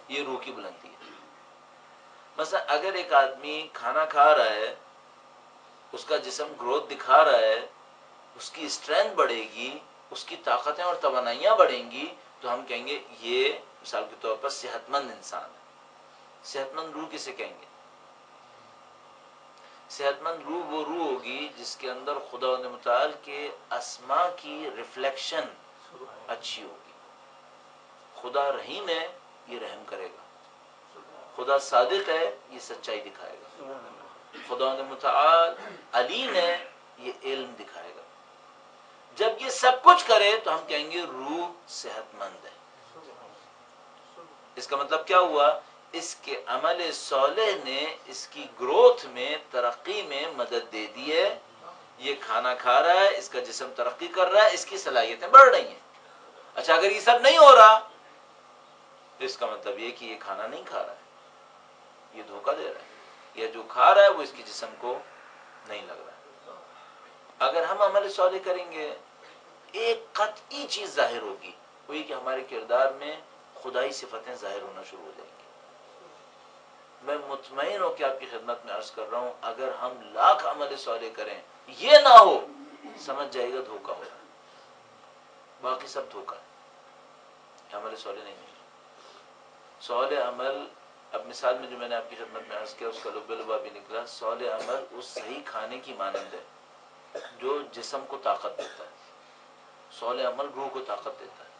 یہ روح کی بلندی ہے. مثلا اگر ایک آدمی کھانا کھا رہا ہے, اس کا جسم گروتھ دکھا رہا ہے, اس کی اسٹرینتھ بڑھے گی, اس کی طاقتیں اور توانائیاں بڑھیں گی, تو ہم کہیں گے یہ مثال کے طور پر صحت مند انسان ہے. صحت مند روح کسے کہیں گے؟ صحت مند روح وہ روح ہوگی جس کے اندر خدا متعال کے اسماء کی ریفلیکشن اچھی ہوگی. خدا رحیم ہے, یہ رحم کرے گا. خدا صادق ہے, یہ سچائی دکھائے گا. خدا متعال علیم ہے, یہ علم دکھائے گا. جب یہ سب کچھ کرے تو ہم کہیں گے روح صحت مند ہے. اس کا مطلب کیا ہوا؟ اس کے عمل صالح نے اس کی گروتھ میں, ترقی میں مدد دے دی ہے. یہ کھانا کھا رہا ہے, اس کا جسم ترقی کر رہا ہے, اس کی صلاحیتیں بڑھ رہی ہیں. اچھا, اگر یہ سب نہیں ہو رہا تو اس کا مطلب یہ کہ یہ کھانا نہیں کھا رہا ہے, یہ دھوکہ دے رہا ہے, یا جو کھا رہا ہے وہ اس کی جسم کو نہیں لگ رہا ہے. اگر ہم عمل صالح کریں گے, ایک قطعی چیز ظاہر ہوگی, وہی کہ ہمارے کردار میں خدائی صفتیں ظاہر ہونا شروع ہو جائیں گی. میں مطمئن ہو کہ آپ کی خدمت میں عرض کر رہا ہوں, اگر ہم لاکھ عمل صالح کریں یہ نہ ہو, سمجھ جائے گا دھوکہ ہو رہا ہے. باقی سب دھوکہ ہے, عمل صالح نہیں ہے. صالح عمل, اب مثال میں جو میں نے آپ کی خدمت میں عرض کیا اس کا لب لبا بھی نکلا. صالح عمل اس صحیح کھانے کی مانند ہے جو جسم کو طاقت دیتا ہے. صالح عمل روح کو طاقت دیتا ہے.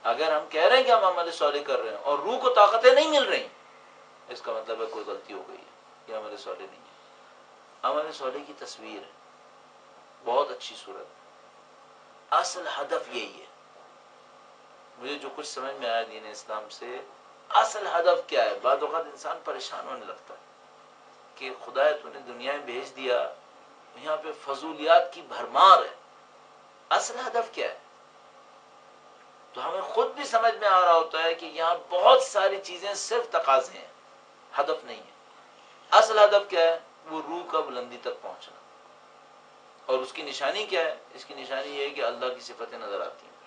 اگر ہم کہہ رہے ہیں کہ ہم عمل صالح کر رہے ہیں اور روح کو طاقتیں نہیں مل رہی, اس کا مطلب ہے کوئی غلطی ہو گئی ہے, یہ عمل صالح نہیں ہے. عمل صالح کی تصویر ہے, بہت اچھی صورت. اصل ہدف یہی ہے. مجھے جو کچھ سمجھ میں آیا دین اسلام سے, اصل ہدف کیا ہے؟ بعض اوقات انسان پریشان ہونے لگتا ہے کہ خدا تو نے دنیا میں بھیج دیا، یہاں پہ فضولیات کی بھرمار ہے، اصل ہدف کیا ہے؟ تو ہمیں خود بھی سمجھ میں آ رہا ہوتا ہے کہ یہاں بہت ساری چیزیں صرف تقاضے ہیں، ہدف نہیں ہے۔ اصل ہدف کیا ہے؟ وہ روح کا بلندی تک پہنچنا۔ اور اس کی نشانی کیا ہے؟ اس کی نشانی یہ ہے کہ اللہ کی صفتیں نظر آتی ہیں۔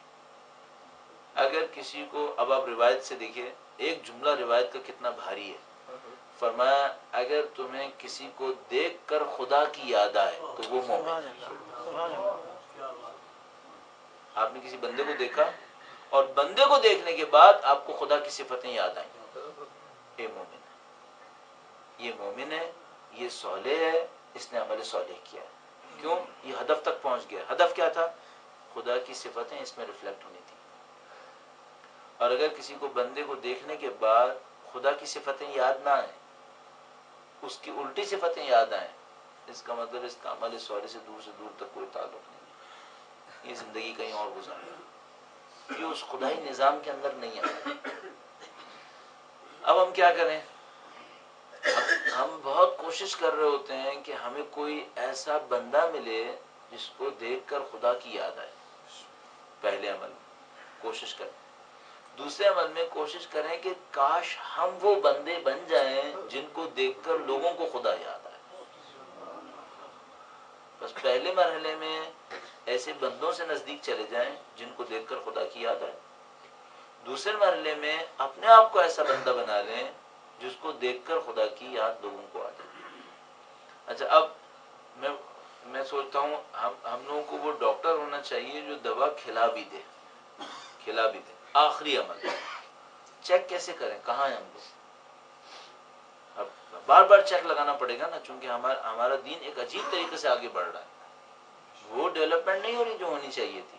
اگر کسی کو، اب آپ روایت سے دیکھیے، ایک جملہ روایت کا کتنا بھاری ہے۔ فرمایا اگر تمہیں کسی کو دیکھ کر خدا کی یاد آئے تو وہ مومن ہے۔ آپ نے کسی بندے کو دیکھا اور بندے کو دیکھنے کے بعد آپ کو خدا کی صفتیں یاد آئیں، یہ مومن ہے، یہ مومن ہے، یہ صالح ہے، اس نے عمل صالح کیا ہے۔ کیوں؟ یہ ہدف تک پہنچ گیا۔ ہدف کیا تھا؟ خدا کی صفتیں اس میں ریفلیکٹ ہونی تھی۔ اور اگر کسی کو بندے کو دیکھنے کے بعد خدا کی صفتیں یاد نہ آئیں، اس کی الٹی صفتیں یاد آئیں، اس کا مطلب اس کا عمل صالح سے دور تک کوئی تعلق نہیں، یہ زندگی کہیں اور گزارا، یہ اس خدائی نظام کے اندر نہیں آتا۔ اب ہم کیا کریں؟ ہم بہت کوشش کر رہے ہوتے ہیں کہ ہمیں کوئی ایسا بندہ ملے جس کو دیکھ کر خدا کی یاد آئے۔ پہلے عمل میں کوشش کریں۔ دوسرے عمل میں کوشش کریں کہ کاش ہم وہ بندے بن جائیں جن کو دیکھ کر لوگوں کو خدا یاد آئے۔ بس پہلے مرحلے میں ایسے بندوں سے نزدیک چلے جائیں جن کو دیکھ کر خدا کی یاد آئے۔ دوسرے مرحلے میں اپنے آپ کو ایسا بندہ بنا لیں جس کو دیکھ کر خدا کی یاد لوگوں کو آ جائے۔ اچھا، اب میں سوچتا ہوں ہم لوگوں کو وہ ڈاکٹر ہونا چاہیے جو دوا کھلا بھی دے۔ آخری عمل چیک کیسے کریں؟ کہاں ہیں ہم لوگ؟ اب بار بار چیک لگانا پڑے گا نا، چونکہ ہمارا دین ایک عجیب طریقے سے آگے بڑھ رہا ہے، وہ ڈیولپمنٹ نہیں ہو رہی جو ہونی چاہیے تھی،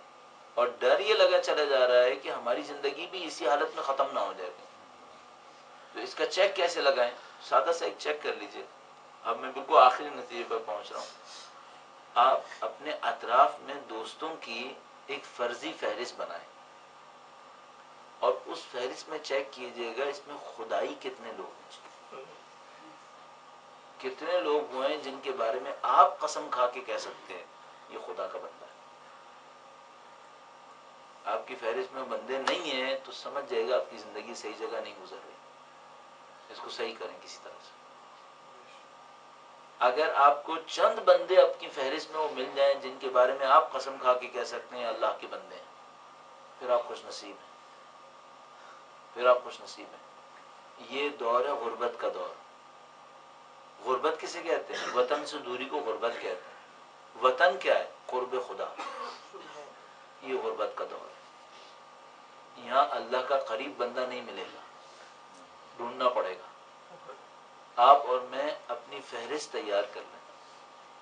اور ڈر یہ لگا چلا جا رہا ہے کہ ہماری زندگی بھی اسی حالت میں ختم نہ ہو جائے گی۔ تو اس کا چیک کیسے لگائیں؟ سادہ سا ایک چیک کر لیجئے۔ اب میں بالکل آخری نتیجے پر پہنچ رہا ہوں۔ آپ اپنے اطراف میں دوستوں کی ایک فرضی فہرست بنائیں اور اس فہرست میں چیک کیجئے گا اس میں خدائی کتنے لوگ ہیں، کتنے لوگ وہ ہیں جن کے بارے میں آپ قسم کھا کے کہہ سکتے ہیں یہ خدا کا بندہ ہے۔ آپ کی فہرست میں بندے نہیں ہیں تو سمجھ جائے گا آپ کی زندگی صحیح جگہ نہیں گزر رہی، اس کو صحیح کریں کسی طرح سے۔ اگر آپ کو چند بندے آپ کی فہرست میں وہ مل جائیں جن کے بارے میں آپ قسم کھا کے کہہ سکتے ہیں اللہ کے بندے ہیں، پھر آپ خوش نصیب ہیں، پھر آپ خوش نصیب ہیں۔ یہ دور ہے غربت کا دور۔ غربت کسے کہتے ہیں؟ وطن سے دوری کو غربت کہتے ہیں۔ وطن کیا ہے؟ قرب خدا۔ یہ غربت کا دور ہے، یہاں اللہ کا قریب بندہ نہیں ملے گا، ڈھونڈنا پڑے گا۔ آپ اور میں اپنی فہرست تیار کر لیں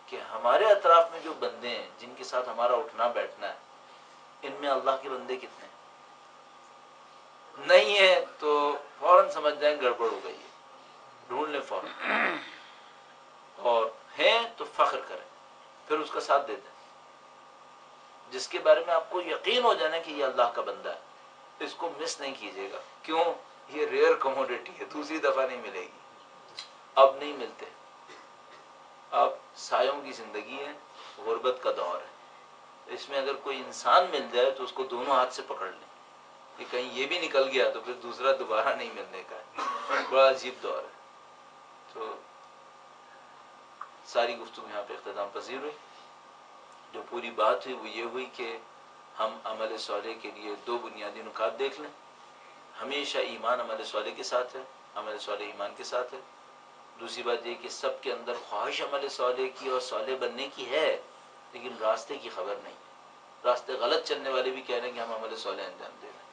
کہ ہمارے اطراف میں جو بندے ہیں جن کے ساتھ ہمارا اٹھنا بیٹھنا ہے، ان میں اللہ کے بندے کتنے ہیں؟ نہیں ہے تو فوراً سمجھ جائیں گڑبڑ ہو گئی ہے، ڈھونڈ لیں فوراً، اور ہیں تو فخر کریں، پھر اس کا ساتھ دے دیں۔ جس کے بارے میں آپ کو یقین ہو جانا کہ یہ اللہ کا بندہ ہے، اس کو مس نہیں کیجیے گا۔ کیوں؟ یہ ریئر کموڈیٹی ہے، دوسری دفعہ نہیں ملے گی، اب نہیں ملتے۔ اب سایوں کی زندگی ہے، غربت کا دور ہے، اس میں اگر کوئی انسان مل جائے تو اس کو دونوں ہاتھ سے پکڑ لیں کہ کہیں یہ بھی نکل گیا تو پھر دوسرا دوبارہ نہیں ملنے کا ہے۔ بڑا عجیب دور ہے۔ تو ساری گفتگو یہاں پہ اختتام پذیر ہوئی۔ جو پوری بات ہوئی وہ یہ ہوئی کہ ہم عمل صالح کے لیے دو بنیادی نکات دیکھ لیں۔ ہمیشہ ایمان عمل صالح کے ساتھ ہے، عمل صالح ایمان کے ساتھ ہے۔ دوسری بات یہ کہ سب کے اندر خواہش عمل صالح کی اور صالح بننے کی ہے، لیکن راستے کی خبر نہیں ہے۔ راستے غلط چلنے والے بھی کہہ رہے ہیں کہ ہم عمل صالح انجام دے رہے ہیں۔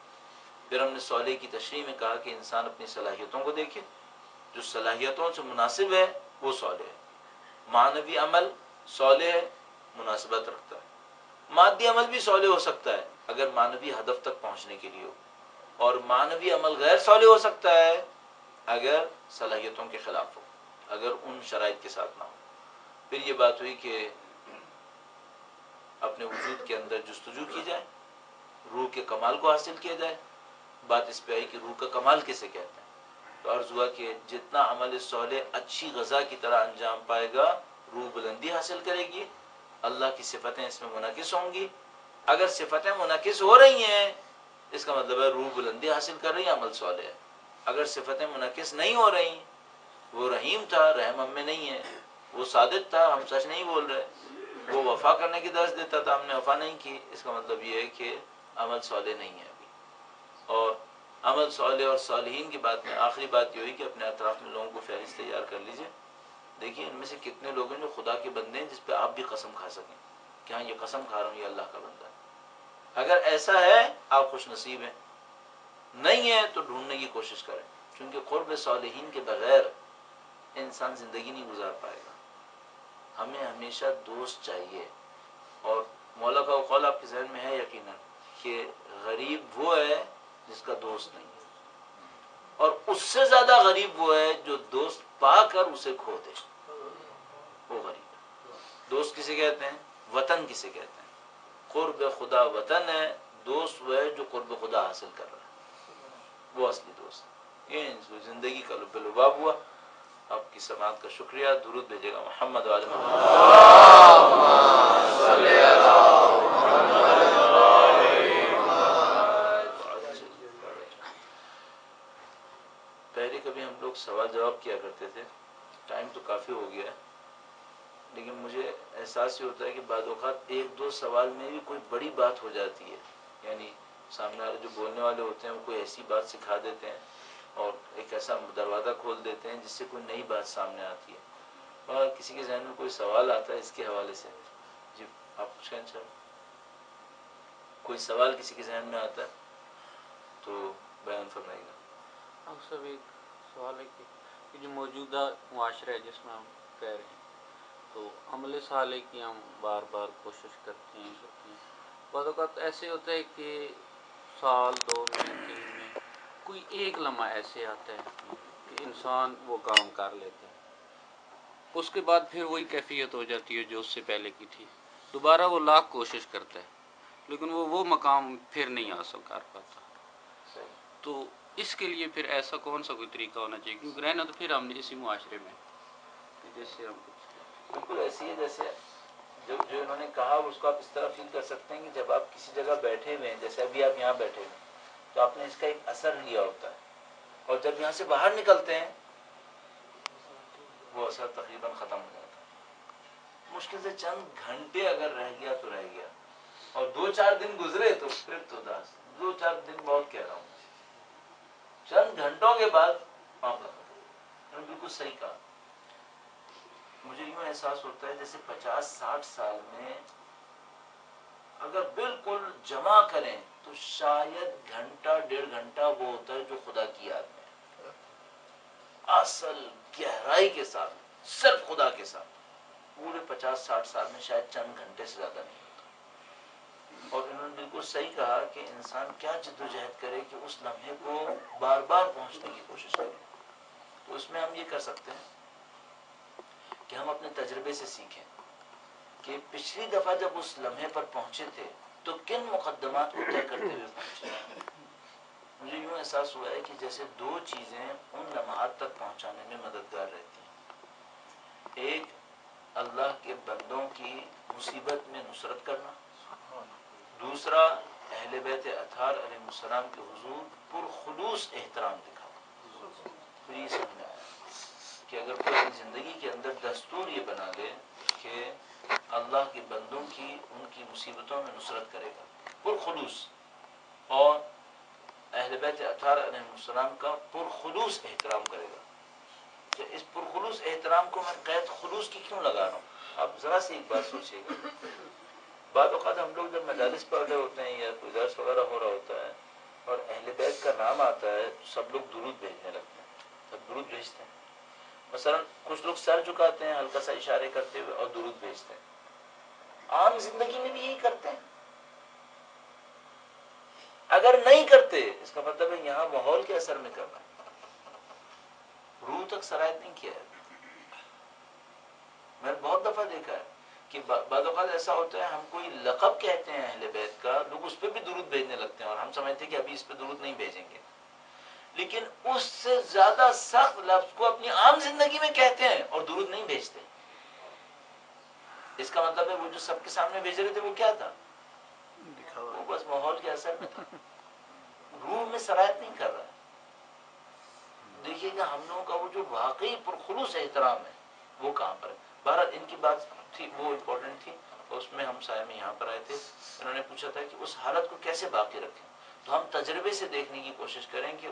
پھر ہم نے صالح کی تشریح میں کہا کہ انسان اپنی صلاحیتوں کو دیکھے، جو صلاحیتوں سے مناسب ہے وہ صالح ہے۔ معنوی عمل صالح ہے، مناسبت رکھتا ہے۔ مادی عمل بھی صالح ہو سکتا ہے اگر معنوی ہدف تک پہنچنے کے لیے ہو، اور معنوی عمل غیر صالح ہو سکتا ہے اگر صلاحیتوں کے خلاف ہو، اگر ان شرائط کے ساتھ نہ ہو۔ پھر یہ بات ہوئی کہ اپنے وجود کے اندر جستجو کی جائے، روح کے کمال کو حاصل کیا جائے۔ بات اس پہ آئی کہ روح کا کمال کسے کہتے ہیں؟ تو عرض ہوا کہ جتنا عمل صالح اچھی غذا کی طرح انجام پائے گا روح بلندی حاصل کرے گی، اللہ کی صفتیں اس میں منعکس ہوں گی. اگر صفتیں منعکس ہو رہی ہیں اس کا مطلب ہے روح بلندی حاصل کر رہی ہے، عمل صالح ہے. اگر صفتیں منعکس نہیں ہو رہی، وہ رحیم تھا رحم ہم میں نہیں ہے، وہ صادق تھا ہم سچ نہیں بول رہے، وہ وفا کرنے کی درس دیتا تھا ہم نے وفا نہیں کی، اس کا مطلب یہ ہے کہ عمل صالح نہیں ہے ابھی. اور عمل صالح اور صالحین کی بات میں آخری بات یہ ہوئی کہ اپنے اطراف میں لوگوں کو فہرست تیار کر لیجئے. دیکھیے ان میں سے کتنے لوگ ہیں جو خدا کے بندے ہیں جس پہ آپ بھی قسم کھا سکیں کہ ہاں یہ قسم کھا رہا ہوں یہ اللہ کا بندہ ہے. اگر ایسا ہے آپ خوش نصیب ہیں، نہیں ہے تو ڈھونڈنے کی کوشش کریں، کیونکہ قرب صالحین کے بغیر انسان زندگی نہیں گزار پائے گا. ہمیں ہمیشہ دوست چاہیے. اور مولا کا قول آپ کے ذہن میں ہے یقیناً کہ غریب وہ ہے جس کا دوست نہیں ہے، اور اس سے زیادہ غریب وہ ہے جو دوست پا کر اسے کھو دے، وہ غریب ہے. دوست کسے کہتے ہیں؟ وطن کسے کہتے ہیں؟ قرب خدا وطن ہے، دوست وہ ہے جو قرب خدا حاصل کر رہا ہے، وہ اصلی دوست. یہ زندگی کا لب لباب ہوا. آپ کی سماعت کا شکریہ. درود بھیجے گا محمد وعلی محمد. پہلے کبھی ہم لوگ سوال جواب کیا کرتے تھے، ٹائم تو کافی ہو گیا ہے، لیکن مجھے احساس یہ ہوتا ہے کہ بعض اوقات ایک دو سوال میں بھی کوئی بڑی بات ہو جاتی ہے. یعنی سامنے والے جو بولنے والے ہوتے ہیں وہ کوئی ایسی بات سکھا دیتے ہیں اور ایک ایسا دروازہ کھول دیتے ہیں جس سے کوئی نئی بات سامنے آتی ہے. اور کسی کے ذہن میں کوئی سوال آتا ہے اس کے حوالے سے، جی آپ کچھ کہنا چاہیں؟ کوئی سوال کسی کے ذہن میں آتا ہے تو بیان فرمائیے گا. ہم سب ایک سوال ہے کہ یہ جو موجودہ معاشرہ ہے جس میں ہم کہہ رہے ہیں تو عمل صالح کی ہم بار بار کوشش کرتے ہیں. بعض اوقات ایسے ہوتا ہے کہ سال 2 میں 3 میں کوئی ایک لمحہ ایسے آتا ہے کہ انسان وہ کام کر لیتا ہے، اس کے بعد پھر وہی کیفیت ہو جاتی ہے جو اس سے پہلے کی تھی. دوبارہ وہ لاکھ کوشش کرتا ہے لیکن وہ مقام پھر نہیں حاصل کر پاتا. تو اس کے لیے پھر ایسا کون سا کوئی طریقہ ہونا چاہیے، کیونکہ رہنا تو پھر ہم نے اسی معاشرے میں جیسے ہم کچھ بالکل ایسی ہے جیسے جو انہوں نے کہا اس کو آپ اس طرح فیل کر سکتے ہیں کہ جب آپ کسی جگہ بیٹھے ہوئے ہیں، جیسے ابھی آپ یہاں بیٹھے ہوئے ہیں تو آپ نے اس کا ایک اثر لیا ہوتا ہے، اور جب یہاں سے باہر نکلتے ہیں وہ اثر تقریباً ختم ہو جاتا ہے. مشکل سے چند گھنٹے اگر رہ گیا تو رہ گیا، اور 2-4 دن گزرے تو پھر تو 2-4 دن بہت کہہ رہا ہوں، چند گھنٹوں کے بعد معاملہ ختم. بالکل صحیح کہا. مجھے یوں احساس ہوتا ہے جیسے 50-60 سال میں اگر بالکل جمع کریں تو شاید گھنٹہ 1.5 گھنٹہ وہ ہوتا ہے جو خدا کی یاد میں اصل گہرائی کے ساتھ صرف خدا کے ساتھ. پورے 50-60 سال میں شاید چند گھنٹے سے زیادہ نہیں ہوتا. اور انہوں نے بالکل صحیح کہا کہ انسان کیا جدوجہد کرے کہ اس لمحے کو بار بار پہنچنے کی کوشش کرے. تو اس میں ہم یہ کر سکتے ہیں کہ ہم اپنے تجربے سے سیکھیں کہ پچھلی دفعہ جب اس لمحے پر پہنچے تھے تو کن مقدمات کو طے کرتے ہوئے پہنچے. مجھے یوں احساس ہوا ہے کہ جیسے 2 چیزیں ان لمحات تک پہنچانے میں مددگار رہتی ہیں. ایک اللہ کے بندوں کی مصیبت میں نصرت کرنا، دوسرا اہل بیت اطہار علیہ السلام کے حضور پرخلوص احترام دکھانا. تو یہ سمجھ میں آیا کہ اگر کوئی اپنی زندگی کے اندر دستور یہ بنا لے کہ اللہ کے بندوں کی ان کی مصیبتوں میں نصرت کرے گا پرخلوص، اور اہل بیت اطہار علیہ السلام کا پرخلوص احترام کرے گا. کہ اس پرخلوص احترام کو میں قید خلوص کی کیوں لگا رہا ہوں؟ آپ ذرا سی ایک بات سوچیے گا. بعض اوقات ہم لوگ جب مجالس پڑھ رہے ہوتے ہیں یا کوئی درس وغیرہ ہو رہا ہوتا ہے اور اہل بیت کا نام آتا ہے تو سب لوگ درود بھیجنے لگتے ہیں، سب درود بھیجتے ہیں. مثلا کچھ لوگ سر جھکاتے ہیں ہلکا سا اشارے کرتے ہوئے اور درود بھیجتے ہیں. عام زندگی میں بھی یہی کرتے ہیں. اگر نہیں کرتے اس کا مطلب ہے یہاں ماحول کے اثر میں کرنا ہے، روح تک سرایت نہیں کیا ہے. میں نے بہت دفعہ دیکھا ہے کہ بعض اوقات ایسا ہوتا ہے ہم کوئی لقب کہتے ہیں اہل بیت کا، لوگ اس پہ بھی درود بھیجنے لگتے ہیں اور ہم سمجھتے ہیں کہ ابھی اس پہ درود نہیں بھیجیں گے. لیکن اس سے زیادہ سخت لفظ کو اپنی عام زندگی میں کہتے ہیں اور درود نہیں بھیجتے. اس کا مطلب ہے وہ جو سب کے سامنے بھیج رہے تھے وہ کیا تھا؟ وہ بس ماحول کے اثر میں تھا، روح میں سرایت نہیں کر رہا ہے. دیکھیے گا ہم لوگوں کا وہ جو واقعی پرخلوص احترام ہے وہ کہاں پر ہے. بہرحال ان کی بات تھی وہ امپورٹنٹ تھی، اس میں ہم سائے میں یہاں پر آئے تھے. انہوں نے پوچھا تھا کہ اس حالت کو کیسے باقی رکھیں، تو ہم تجربے سے دیکھنے کی کوشش کریں کہ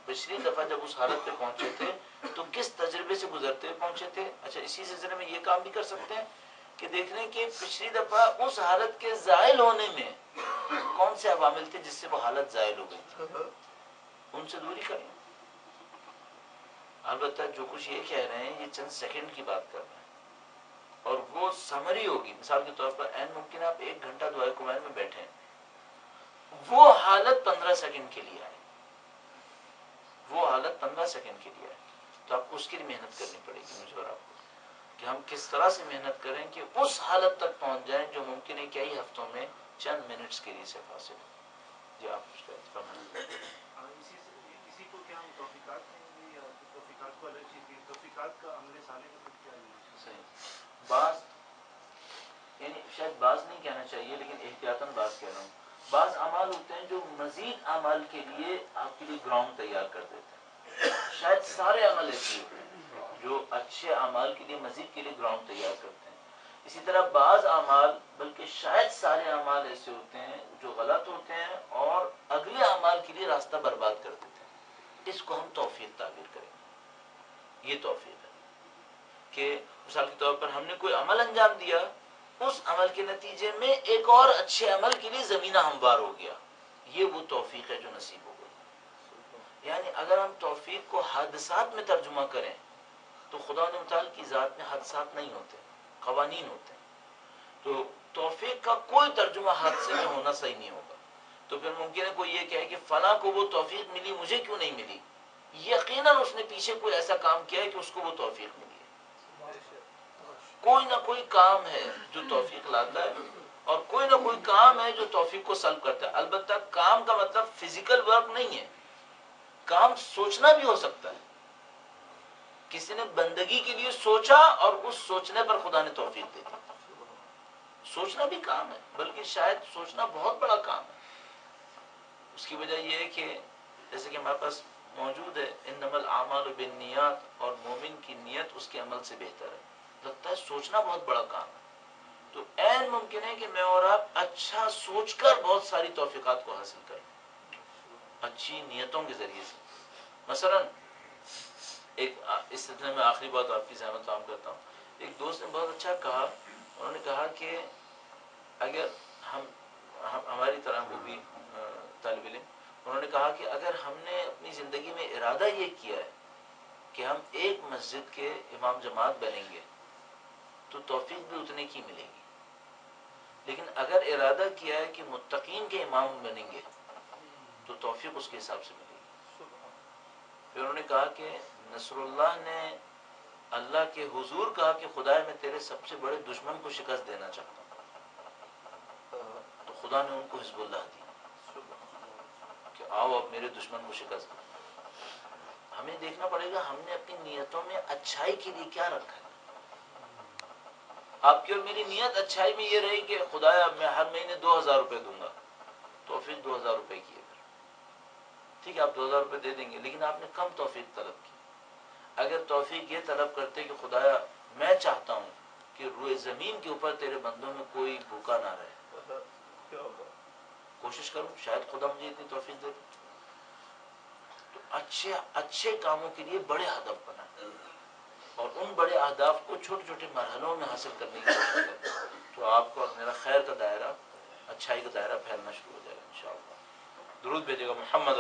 پچھلی دفعہ جب اس حالت پہ پہنچے تھے تو کس تجربے سے گزرتے ہوئے پہنچے تھے. اچھا اسی سلسلے میں یہ کام بھی کر سکتے ہیں کہ دیکھ لیں کہ پچھلی دفعہ اس حالت کے زائل ہونے میں کون سے عوامل تھے جس سے وہ حالت زائل ہو گئی تھی، ان سے دوری کریں. البتہ جو کچھ یہ کہہ رہے ہیں یہ چند سیکنڈ کی بات کر رہے ہیں اور وہ سمری ہوگی. مثال کے طور پر عین ممکن آپ 1 گھنٹہ دعائے قبائل میں بیٹھے ہیں، وہ حالت 15 سیکنڈ کے لیے آئے، وہ حالت 15 سیکنڈ کے لیے آئے. تو آپ کو اس کے لیے محنت کرنی پڑے گی مجھے اور آپ کو کہ ہم کس طرح سے محنت کریں کہ اس حالت تک پہنچ جائیں جو ممکن ہے کئی ہفتوں میں چند منٹس کے لیے سے حاصل ہو. جی آپ اسی کو کیا ہم توفیقات کہیں گے یا توفیقات کو الگ چیز کی توفیقات کا عمل صالح کا پھر کیا ہے؟ صحیح بعض یعنی شاید بعض نہیں کہنا چاہیے لیکن احتیاطاً بعض کہہ رہا ہوں. بعض اعمال ہوتے ہیں جو مزید اعمال کے لیے آپ کے لیے گراؤنڈ تیار کر دیتے ہیں. شاید سارے عمل ایسے ہوتے ہیں جو اچھے اعمال کے لیے مزید کے لیے گراؤنڈ تیار کرتے ہیں. اسی طرح بعض اعمال بلکہ شاید سارے اعمال ایسے ہوتے ہیں جو غلط ہوتے ہیں اور اگلے اعمال کے لیے راستہ برباد کر دیتے ہیں. اس کو ہم توفیق تعبیر کریں گے. یہ توفیق ہے کہ مثال کے طور پر ہم نے کوئی عمل انجام دیا، اس عمل کے نتیجے میں ایک اور اچھے عمل کے لیے زمینہ ہموار ہو گیا. یہ وہ توفیق ہے جو نصیب ہو گئی. یعنی اگر ہم توفیق کو حادثات میں ترجمہ کریں تو خدا متعال کی ذات میں حادثات نہیں ہوتے، قوانین ہوتے ہیں. تو توفیق کا کوئی ترجمہ حادثے میں ہونا صحیح نہیں ہوگا. تو پھر ممکن ہے کوئی یہ کہے کہ فلاں کو وہ توفیق ملی مجھے کیوں نہیں ملی. یقیناً اس نے پیچھے کوئی ایسا کام کیا ہے کہ اس کو وہ توفیق ملی ہے. کوئی نہ کوئی کام ہے جو توفیق لاتا ہے اور کوئی نہ کوئی کام ہے جو توفیق کو سلب کرتا ہے. البتہ کام کا مطلب فزیکل ورک نہیں ہے، کام سوچنا بھی ہو سکتا ہے. کسی نے بندگی کے لیے سوچا اور اس سوچنے پر خدا نے توفیق دے دی. سوچنا بھی کام ہے، بلکہ شاید سوچنا بہت بڑا کام ہے. اس کی وجہ یہ ہے کہ جیسے کہ ہمارے پاس موجود ہے انما الاعمال بالنیات، اور مومن کی نیت اس کے عمل سے بہتر ہے. لگتا ہے سوچنا بہت بڑا کام ہے. تو عین ممکن ہے کہ میں اور آپ اچھا سوچ کر بہت ساری توفیقات کو حاصل کریں اچھی نیتوں کے ذریعے سے. مثلا ایک اس سلسلے میں آخری بات آپ کی زحمت کام کرتا ہوں. ایک دوست نے بہت اچھا کہا، انہوں نے کہا کہ اگر ہماری طرح وہ بھی طالب علم، انہوں نے کہا کہ اگر ہم نے اپنی زندگی میں ارادہ یہ کیا ہے کہ ہم ایک مسجد کے امام جماعت بنیں گے تو توفیق بھی اتنے کی ملے گی. لیکن اگر ارادہ کیا ہے کہ متقین کے امام بنیں گے تو توفیق اس کے حساب سے ملے گی. پھر انہوں نے کہا کہ نصر اللہ نے اللہ کے حضور کہا کہ خدایا میں تیرے سب سے بڑے دشمن کو شکست دینا چاہتا ہوں، تو خدا نے ان کو حزب اللہ دی کہ آؤ اب میرے دشمن کو شکست دو. ہمیں دیکھنا پڑے گا ہم نے اپنی نیتوں میں اچھائی کے لیے کیا رکھا ہے. آپ کی اور میری نیت اچھائی میں یہ رہی کہ خدایا میں ہر مہینے 2000 روپے دوں گا، توفیق 2000 روپے کی ہے. ٹھیک ہے آپ 2000 روپے دے دیں گے، لیکن آپ نے کم توفیق طلب کی. اگر توفیق یہ طلب کرتے کہ خدایا میں چاہتا ہوں کہ روئے زمین کے اوپر تیرے بندوں میں کوئی بھوکا نہ رہے، کوشش کروں شاید خدا مجھے اتنی توفیق دے دے. تو اچھے کاموں کے لیے بڑے ہدف بنائیں اور ان بڑے اہداف کو چھوٹے چھوٹے مرحلوں میں حاصل کرنے کی کوشش کریں تو آپ کو اور میرا خیر کا دائرہ، اچھائی کا دائرہ پھیلنا شروع ہو جائے گا انشاءاللہ. درود بھیجے گا محمد